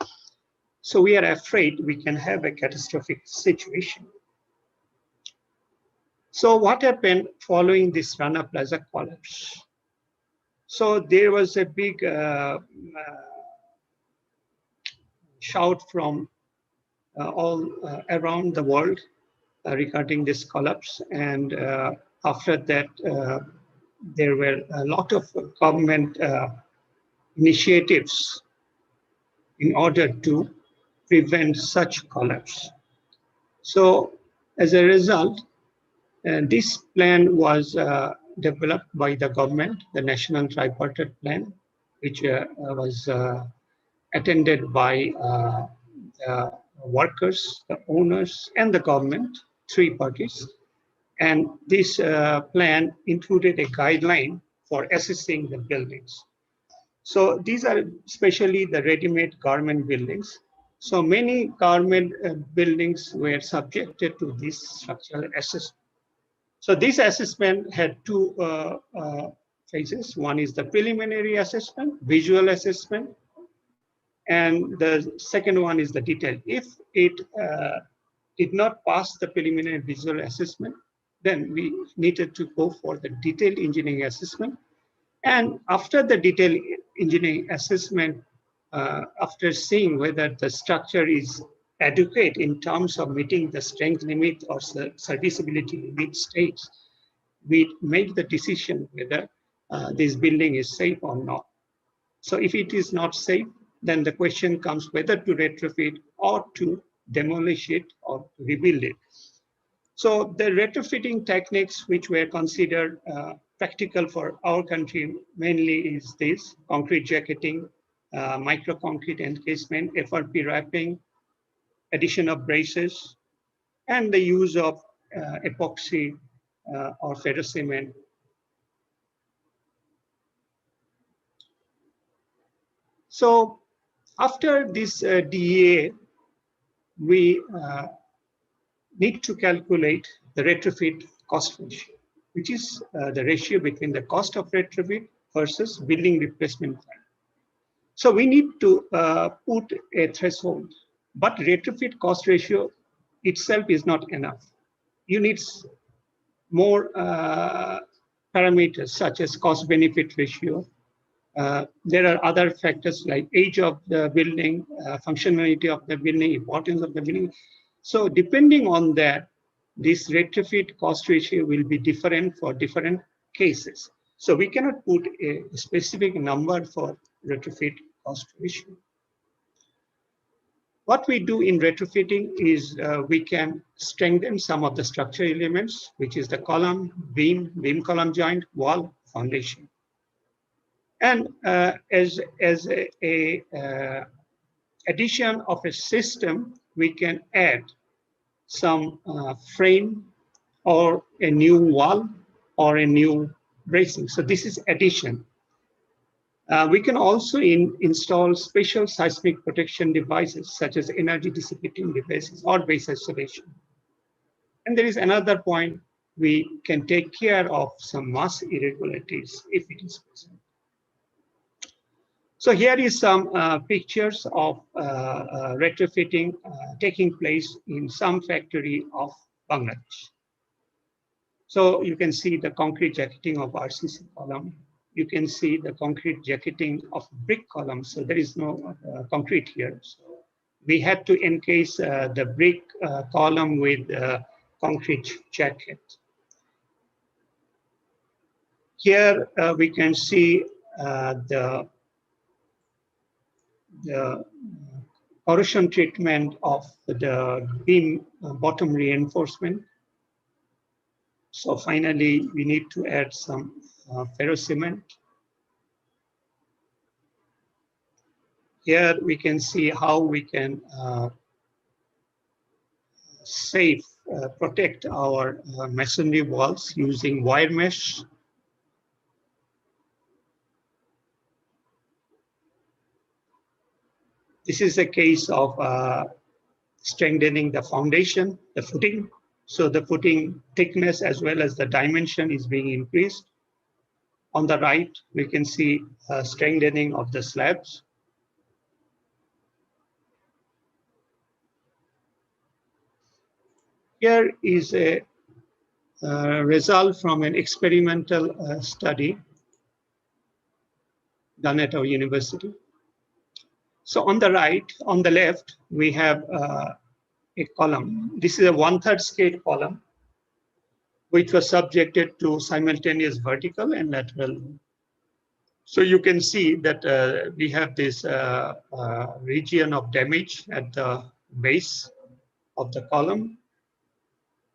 so we are afraid we can have a catastrophic situation. So what happened following this Rana Plaza collapse? So there was a big shout from all around the world regarding this collapse, and after that there were a lot of government initiatives in order to prevent such collapse. So as a result, this plan was developed by the government, the National Tripartite Plan, which was attended by the workers, the owners, and the government, 3 parties. And this plan included a guideline for assessing the buildings. So these are especially the ready-made garment buildings. So many garment buildings were subjected to this structural assessment. So this assessment had 2 phases. One is the preliminary assessment, visual assessment, and the second one is the detailed. If it did not pass the preliminary visual assessment, then we needed to go for the detailed engineering assessment. And after the detailed engineering assessment, after seeing whether the structure is adequate in terms of meeting the strength limit or serviceability limit stage, we make the decision whether this building is safe or not. So if it is not safe, then the question comes whether to retrofit or to demolish it or rebuild it. So the retrofitting techniques which were considered practical for our country mainly is this: concrete jacketing, micro-concrete encasement, FRP wrapping, addition of braces, and the use of epoxy or ferrocement. So after this DEA, we need to calculate the retrofit cost ratio, which is the ratio between the cost of retrofit versus building replacement plan. So we need to put a threshold, but retrofit cost ratio itself is not enough. You need more parameters such as cost benefit ratio. There are other factors like age of the building, functionality of the building, importance of the building. So depending on that, this retrofit cost ratio will be different for different cases. So we cannot put a specific number for retrofit cost ratio. What we do in retrofitting is we can strengthen some of the structural elements, which is the column, beam column joint, wall, foundation. And as a addition of a system, we can add some frame or a new wall or a new bracing. So this is addition. We can also install special seismic protection devices such as energy dissipating devices or base isolation. And there is another point, we can take care of some mass irregularities if it is present. So here is some pictures of retrofitting taking place in some factory of Bangladesh. So you can see the concrete jacketing of RCC column. You can see the concrete jacketing of brick columns. So there is no concrete here. So we had to encase the brick column with concrete jacket. Here we can see the corrosion treatment of the beam bottom reinforcement. So finally, we need to add some ferrocement. Here we can see how we can protect our masonry walls using wire mesh. This is a case of strengthening the foundation, the footing. So the footing thickness as well as the dimension is being increased. On the right, we can see strengthening of the slabs. Here is a result from an experimental study done at our university. So on the right, on the left, we have a column. This is a 1/3 scale column, which was subjected to simultaneous vertical and lateral. So you can see that we have this region of damage at the base of the column,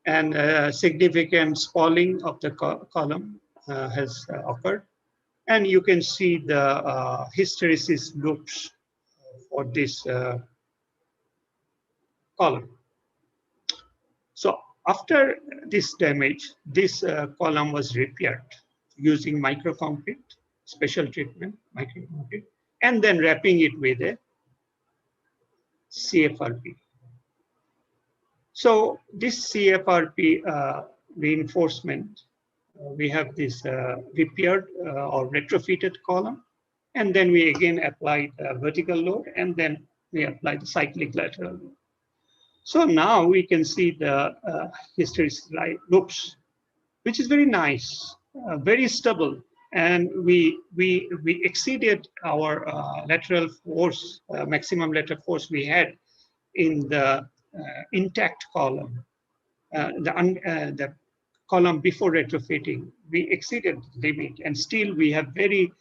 and significant spalling of the column has occurred. And you can see the hysteresis loops for this column. So after this damage, this column was repaired using microconcrete, special treatment, microconcrete, and then wrapping it with a CFRP. So this CFRP reinforcement, we have this repaired or retrofitted column, and then we again apply the vertical load, and then we apply the cyclic lateral load. So now we can see the hysteresis loops, which is very nice, very stable, and we exceeded our lateral force, maximum lateral force we had in the intact column, the column before retrofitting. We exceeded the limit, and still we have very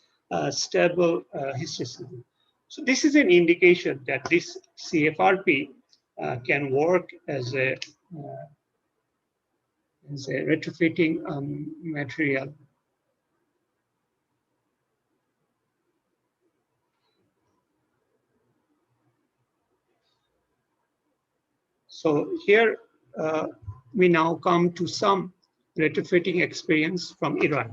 stable hysteresis. So this is an indication that this CFRP can work as a retrofitting material. So here we now come to some retrofitting experience from Iran.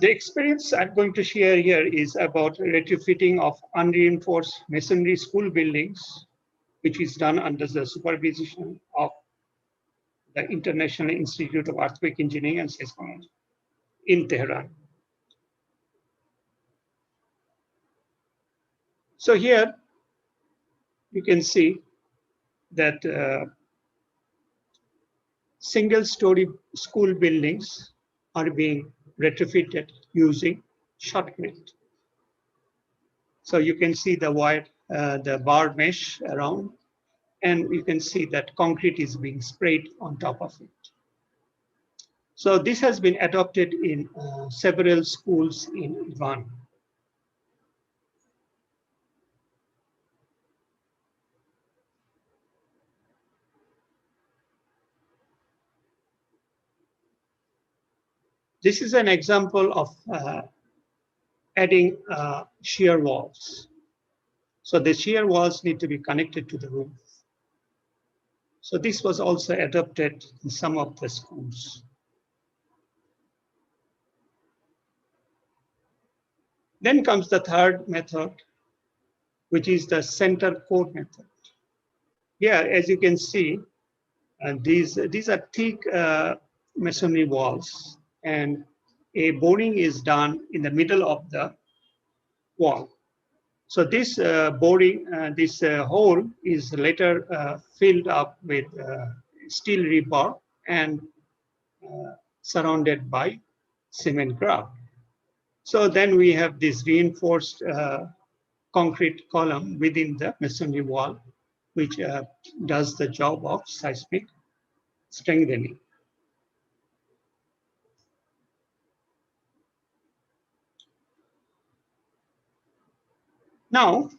The experience I'm going to share here is about retrofitting of unreinforced masonry school buildings, which is done under the supervision of the International Institute of Earthquake Engineering and Seismology in Tehran. So here you can see that single-story school buildings are being retrofitted using shotcrete. So you can see the wire, the bar mesh around, and you can see that concrete is being sprayed on top of it. So this has been adopted in several schools in Iran. This is an example of adding shear walls. So the shear walls need to be connected to the roof. So this was also adopted in some of the schools. Then comes the third method, which is the center core method. Here, as you can see, these are thick masonry walls, and a boring is done in the middle of the wall. So this boring, this hole is later filled up with steel rebar and surrounded by cement grout. So then we have this reinforced concrete column within the masonry wall, which does the job of seismic strengthening. Now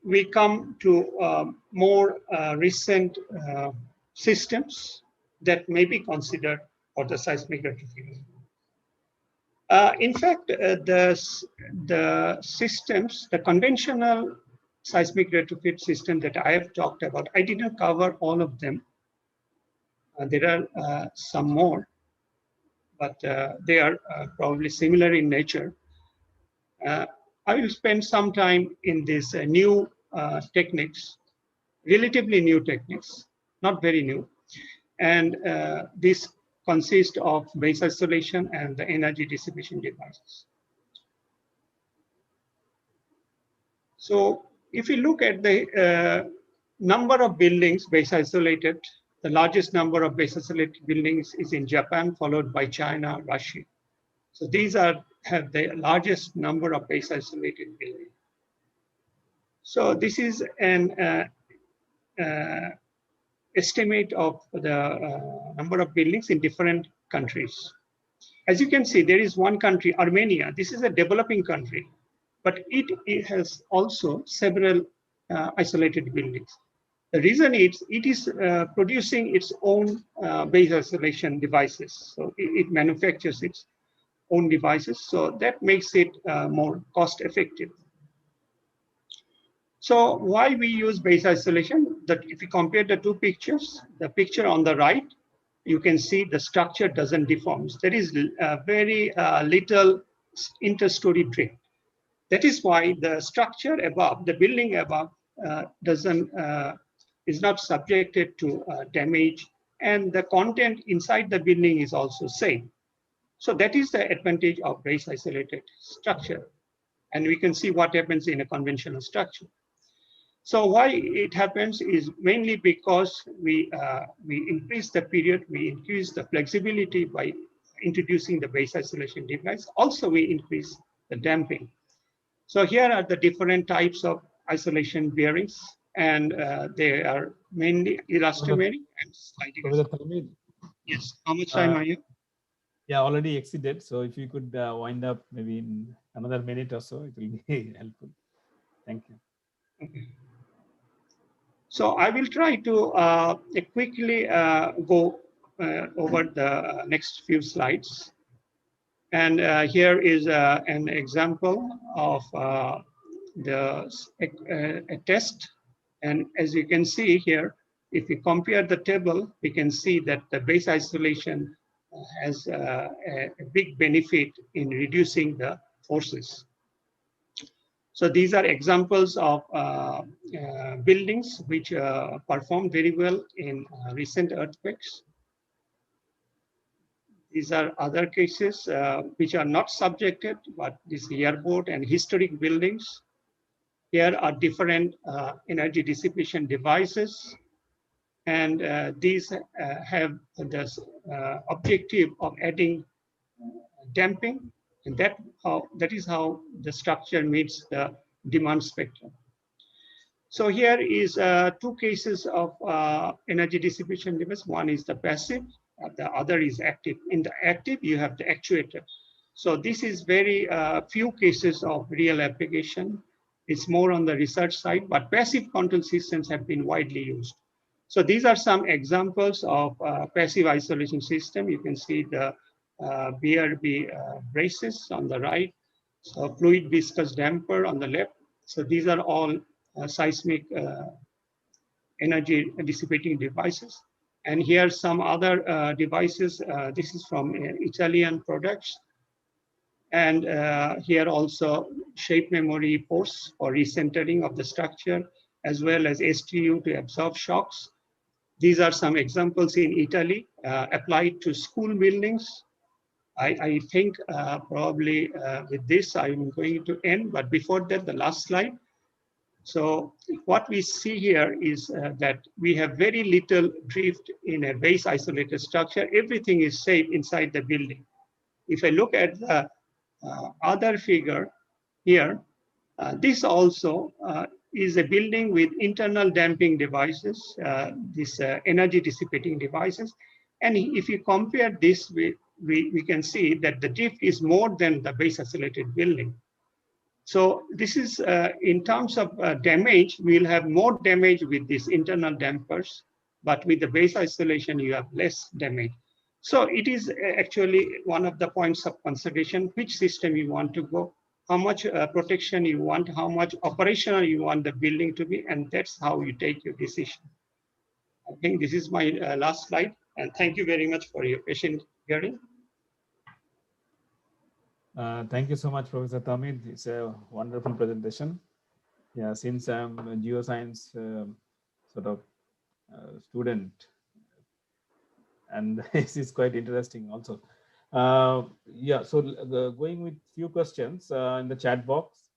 we come to more recent systems that may be considered for the seismic retrofit. In fact, the systems, the conventional seismic retrofit system that I have talked about, I didn't cover all of them. There are some more, but they are probably similar in nature. I will spend some time in these new techniques, relatively new techniques, not very new. And this consists of base isolation and the energy dissipation devices. So if you look at the number of buildings base isolated, the largest number of base isolated buildings is in Japan, followed by China, Russia. So these have the largest number of base isolated buildings. So this is an estimate of the number of buildings in different countries. As you can see, there is one country, Armenia. This is a developing country, but it has also several isolated buildings. The reason is it is producing its own base isolation devices. So it manufactures its own devices. So that makes it more cost effective. So why we use base isolation? That if you compare the two pictures, the picture on the right, you can see the structure doesn't deform. There is very little interstory drift. That is why the structure above, the building above, is not subjected to damage, and the content inside the building is also safe. So that is the advantage of base isolated structure. And we can see what happens in a conventional structure. So why it happens is mainly because we increase the period, we increase the flexibility by introducing the base isolation device. Also, we increase the damping. So here are the different types of isolation bearings, and they are mainly elastomeric and sliding. Yes, how much time are you? Yeah, already exceeded. So if you could wind up maybe in another minute or so, it will be helpful. Thank you. Okay. So I will try to quickly go over the next few slides. And here is an example of a test. And as you can see here, if you compare the table, we can see that the base isolation has a big benefit in reducing the forces. So these are examples of buildings which performed very well in recent earthquakes. These are other cases which are not subjected, but these airport and historic buildings. Here are different energy dissipation devices, and these have the objective of adding damping, and that is how the structure meets the demand spectrum. So here is two cases of energy dissipation device. One is the passive, the other is active. In the active, you have the actuator. So this is very few cases of real application. It's more on the research side, but passive control systems have been widely used. So these are some examples of passive isolation system. You can see the BRB braces on the right, so fluid viscous damper on the left. So these are all seismic energy dissipating devices. And here are some other devices. This is from Italian products. And here also shape memory ports for recentering of the structure, as well as STU to absorb shocks. These are some examples in Italy applied to school buildings. I think probably with this I'm going to end, but before that, the last slide. So what we see here is that we have very little drift in a base isolated structure. Everything is safe inside the building. If I look at the other figure here, this also is a building with internal damping devices, this energy dissipating devices. And if you compare this, we can see that the drift is more than the base isolated building. So this is in terms of damage, we'll have more damage with these internal dampers, but with the base isolation, you have less damage. So it is actually one of the points of consideration, which system you want to go, how much protection you want, how much operational you want the building to be, and that's how you take your decision. I think this is my last slide, and thank you very much for your patient hearing. Thank you so much, Professor Tamid. It's a wonderful presentation. Yeah, since I'm a geoscience sort of student, and this is quite interesting also. Yeah, so going with few questions in the chat box.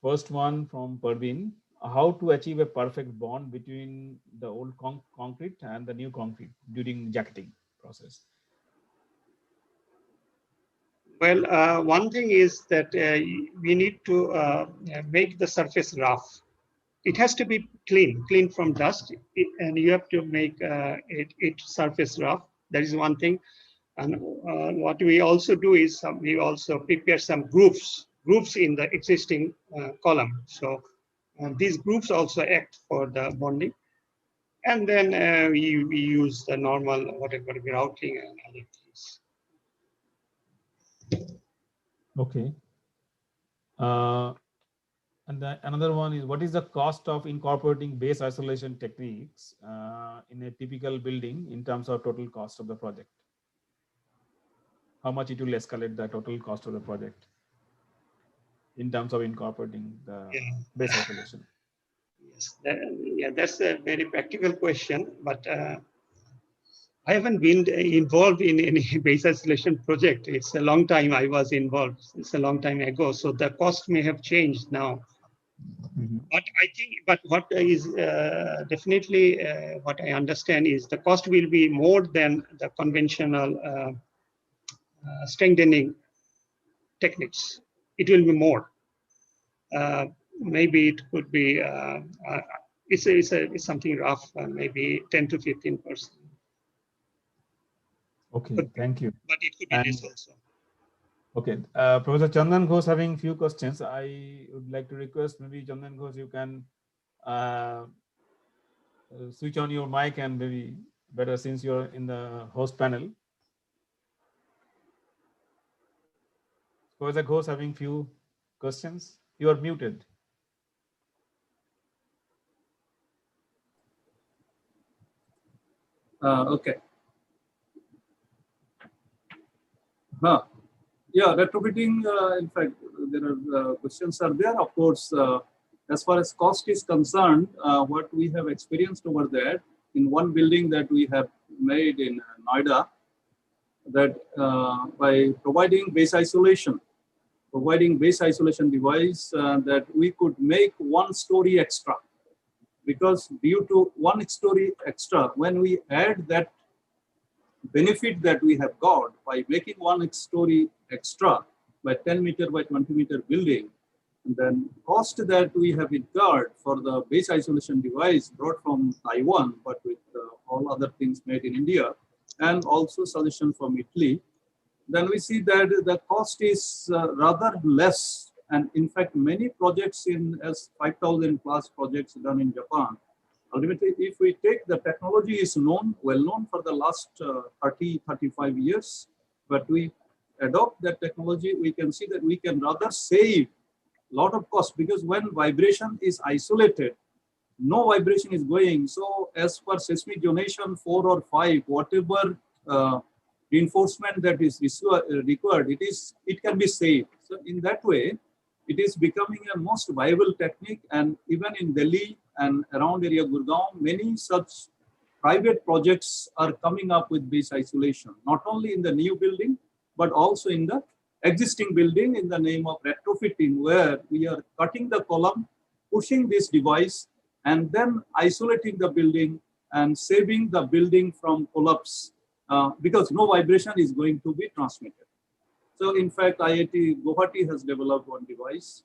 First one from Parveen: how to achieve a perfect bond between the old concrete and the new concrete during jacketing process? Well, one thing is that we need to make the surface rough. It has to be clean from dust, and you have to make it surface rough. That is one thing. And what we also do is we also prepare some grooves in the existing column. So these grooves also act for the bonding. And then we use the normal whatever grouting and other things. Okay. And another one is, what is the cost of incorporating base isolation techniques in a typical building in terms of total cost of the project? How much it will escalate the total cost of the project in terms of incorporating the base isolation? Yes, that's a very practical question, but I haven't been involved in any base isolation project. It's a long time I was involved. It's a long time ago, so the cost may have changed now. Mm-hmm. But what is definitely what I understand is the cost will be more than the conventional strengthening techniques. It will be more. Maybe it could be. It's something rough, maybe 10 to 15%. Okay, thank you. But it could be less also. Okay, Professor Chandan Ghosh having few questions. I would like to request maybe Chandan Ghosh, you can switch on your mic and maybe better since you're in the host panel. Professor Ghosh having few questions. You are muted. Okay. Yeah, retrofitting, in fact, there are questions are there. Of course, as far as cost is concerned, what we have experienced over there in one building that we have made in Noida, that by providing base isolation device, that we could make 1 story extra. Because due to 1 story extra, when we add that benefit that we have got by making 1 story extra by 10 meter by 20 meter building, and then cost that we have incurred for the base isolation device brought from Taiwan, but with all other things made in India, and also suggestion from Italy, then we see that the cost is rather less. And in fact, many projects as 5,000 plus projects done in Japan Ultimately, if we take the technology is known, well known for the last 30, 35 years, but we adopt that technology, we can see that we can rather save a lot of cost, because when vibration is isolated, no vibration is going. So as per seismic zonation 4 or 5, whatever reinforcement that is required, it can be saved. So in that way, it is becoming a most viable technique. And even in Delhi and around area Gurgaon, many such private projects are coming up with this isolation, not only in the new building, but also in the existing building in the name of retrofitting, where we are cutting the column, pushing this device, and then isolating the building and saving the building from collapse, because no vibration is going to be transmitted. So in fact, IIT Guwahati has developed one device,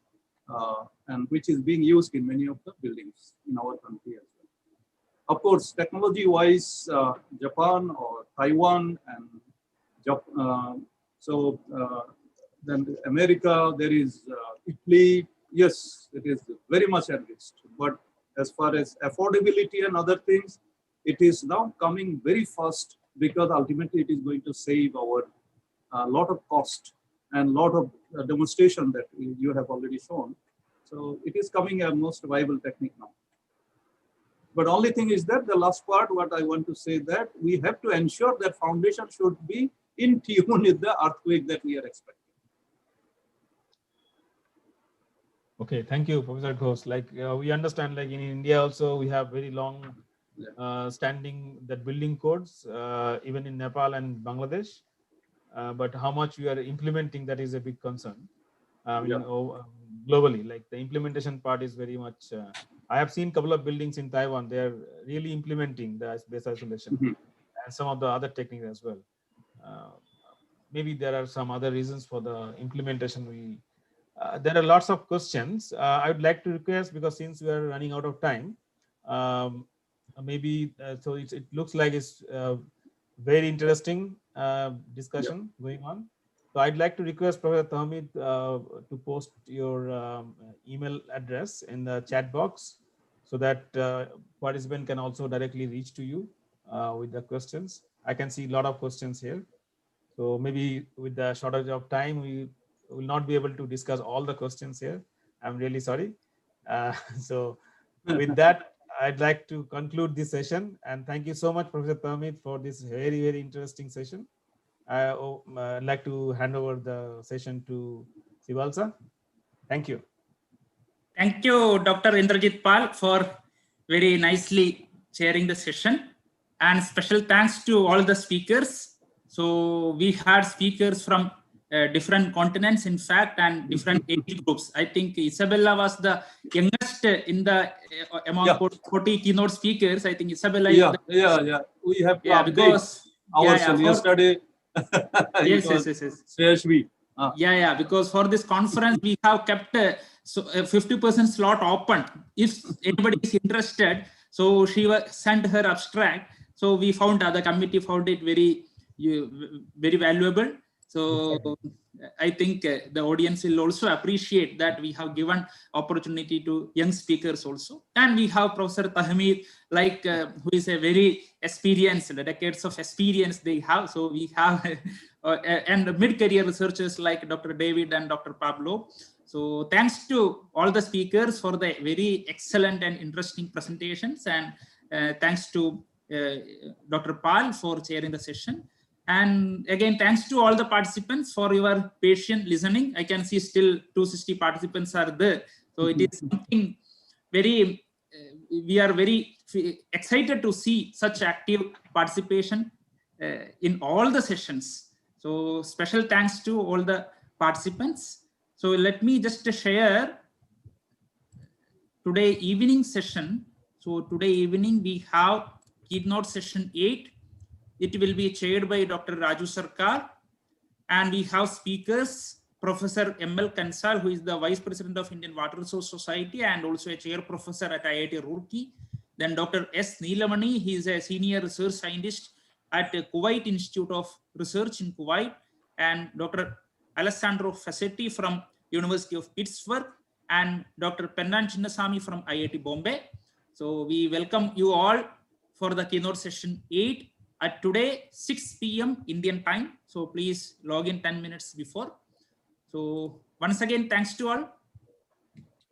and which is being used in many of the buildings in our country as well. Of course, technology-wise, Japan or Taiwan and then America, there is Italy. Yes, it is very much advanced. But as far as affordability and other things, it is now coming very fast, because ultimately it is going to save our lot of cost and lot of demonstration that you have already shown. So it is coming a most viable technique now. But only thing is that the last part, what I want to say, that we have to ensure that foundation should be in tune with the earthquake that we are expecting. Okay, thank you, Professor Ghosh. Like we understand, like in India also, we have very long standing that building codes, even in Nepal and Bangladesh. But how much we are implementing, that is a big concern. Globally, like the implementation part is very much. I have seen a couple of buildings in Taiwan. They are really implementing the base isolation and some of the other techniques as well. Maybe there are some other reasons for the implementation. There are lots of questions. I would like to request, because since we are running out of time, maybe so it looks like it's very interesting discussion going on. So I'd like to request Professor Tahmid to post your email address in the chat box, so that participant can also directly reach to you with the questions. I can see a lot of questions here. So maybe with the shortage of time, we will not be able to discuss all the questions here. I'm really sorry. So with that, I'd like to conclude this session, and thank you so much, Professor Tahmid, for this very, very interesting session. I'd like to hand over the session to Sivalsa. Thank you. Thank you, Dr. Indrajit Pal, for very nicely chairing the session. And special thanks to all the speakers. So we had speakers from different continents, in fact, and different age groups. I think Isabella was the youngest in the among 40 keynote speakers. I think Isabella. We have to because yesterday. Yes. Because for this conference we have kept 50% slot open. If anybody is interested, so she sent her abstract. So we found the committee found it very valuable. So I think the audience will also appreciate that we have given opportunity to young speakers also. And we have Professor Tahmid, like who is a very experienced, decades of experience they have. So we have and mid-career researchers like Dr. David and Dr. Pablo. So thanks to all the speakers for the very excellent and interesting presentations. And thanks to Dr. Pal for chairing the session. And again, thanks to all the participants for your patient listening. I can see still 260 participants are there. So it is something very, we are very excited to see such active participation in all the sessions. So special thanks to all the participants. So let me just share today evening session. So today evening we have Keynote session 8. It will be chaired by Dr. Raju Sarkar, and we have speakers, Professor M.L. Kansal, who is the Vice President of Indian Water Resource Society and also a chair professor at IIT Roorkee. Then Dr. S. Neelamani, he is a senior research scientist at Kuwait Institute of Research in Kuwait, and Dr. Alessandro Fassetti from University of Pittsburgh, and Dr. Pennan Chinnasamy from IIT Bombay. So we welcome you all for the keynote session 8 at today 6 p.m. Indian time. So please log in 10 minutes before. So once again, thanks to all.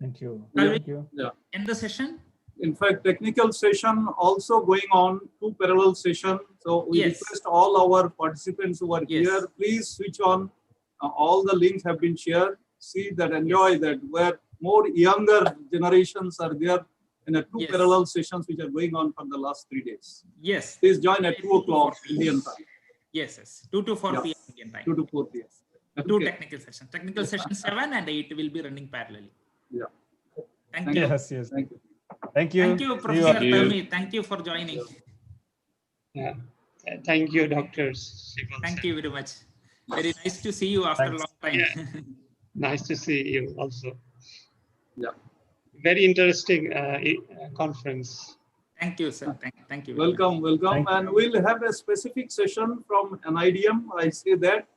Thank you. Shall Thank we you. end the session? In fact, technical session also going on, 2 parallel sessions. So we Yes. request all our participants who are Yes. here, please switch on. All the links have been shared. See that, enjoy that, where more younger generations are there in a 2 Yes. parallel sessions which are going on for the last 3 days. Yes. Please join at 2 o'clock Indian time, Yes, yes. 2 to 4 Yeah. p.m. Indian time. 2 to 4 p.m. 2 Okay. technical sessions. Technical session 7 and 8 will be running parallelly. Yeah. Thank you. Yes, yes. Thank you. Thank you. Thank you, See Professor all. Termi. Thank you for joining. Yeah. Thank you, Dr. Thank you very much. Very nice to see you after a Thanks. long time. Yeah. Nice to see you also. Yeah. Very interesting conference. Thank you, sir. Thank you. very much. Welcome, welcome. Thank you. And we'll have a specific session from NIDM. I say that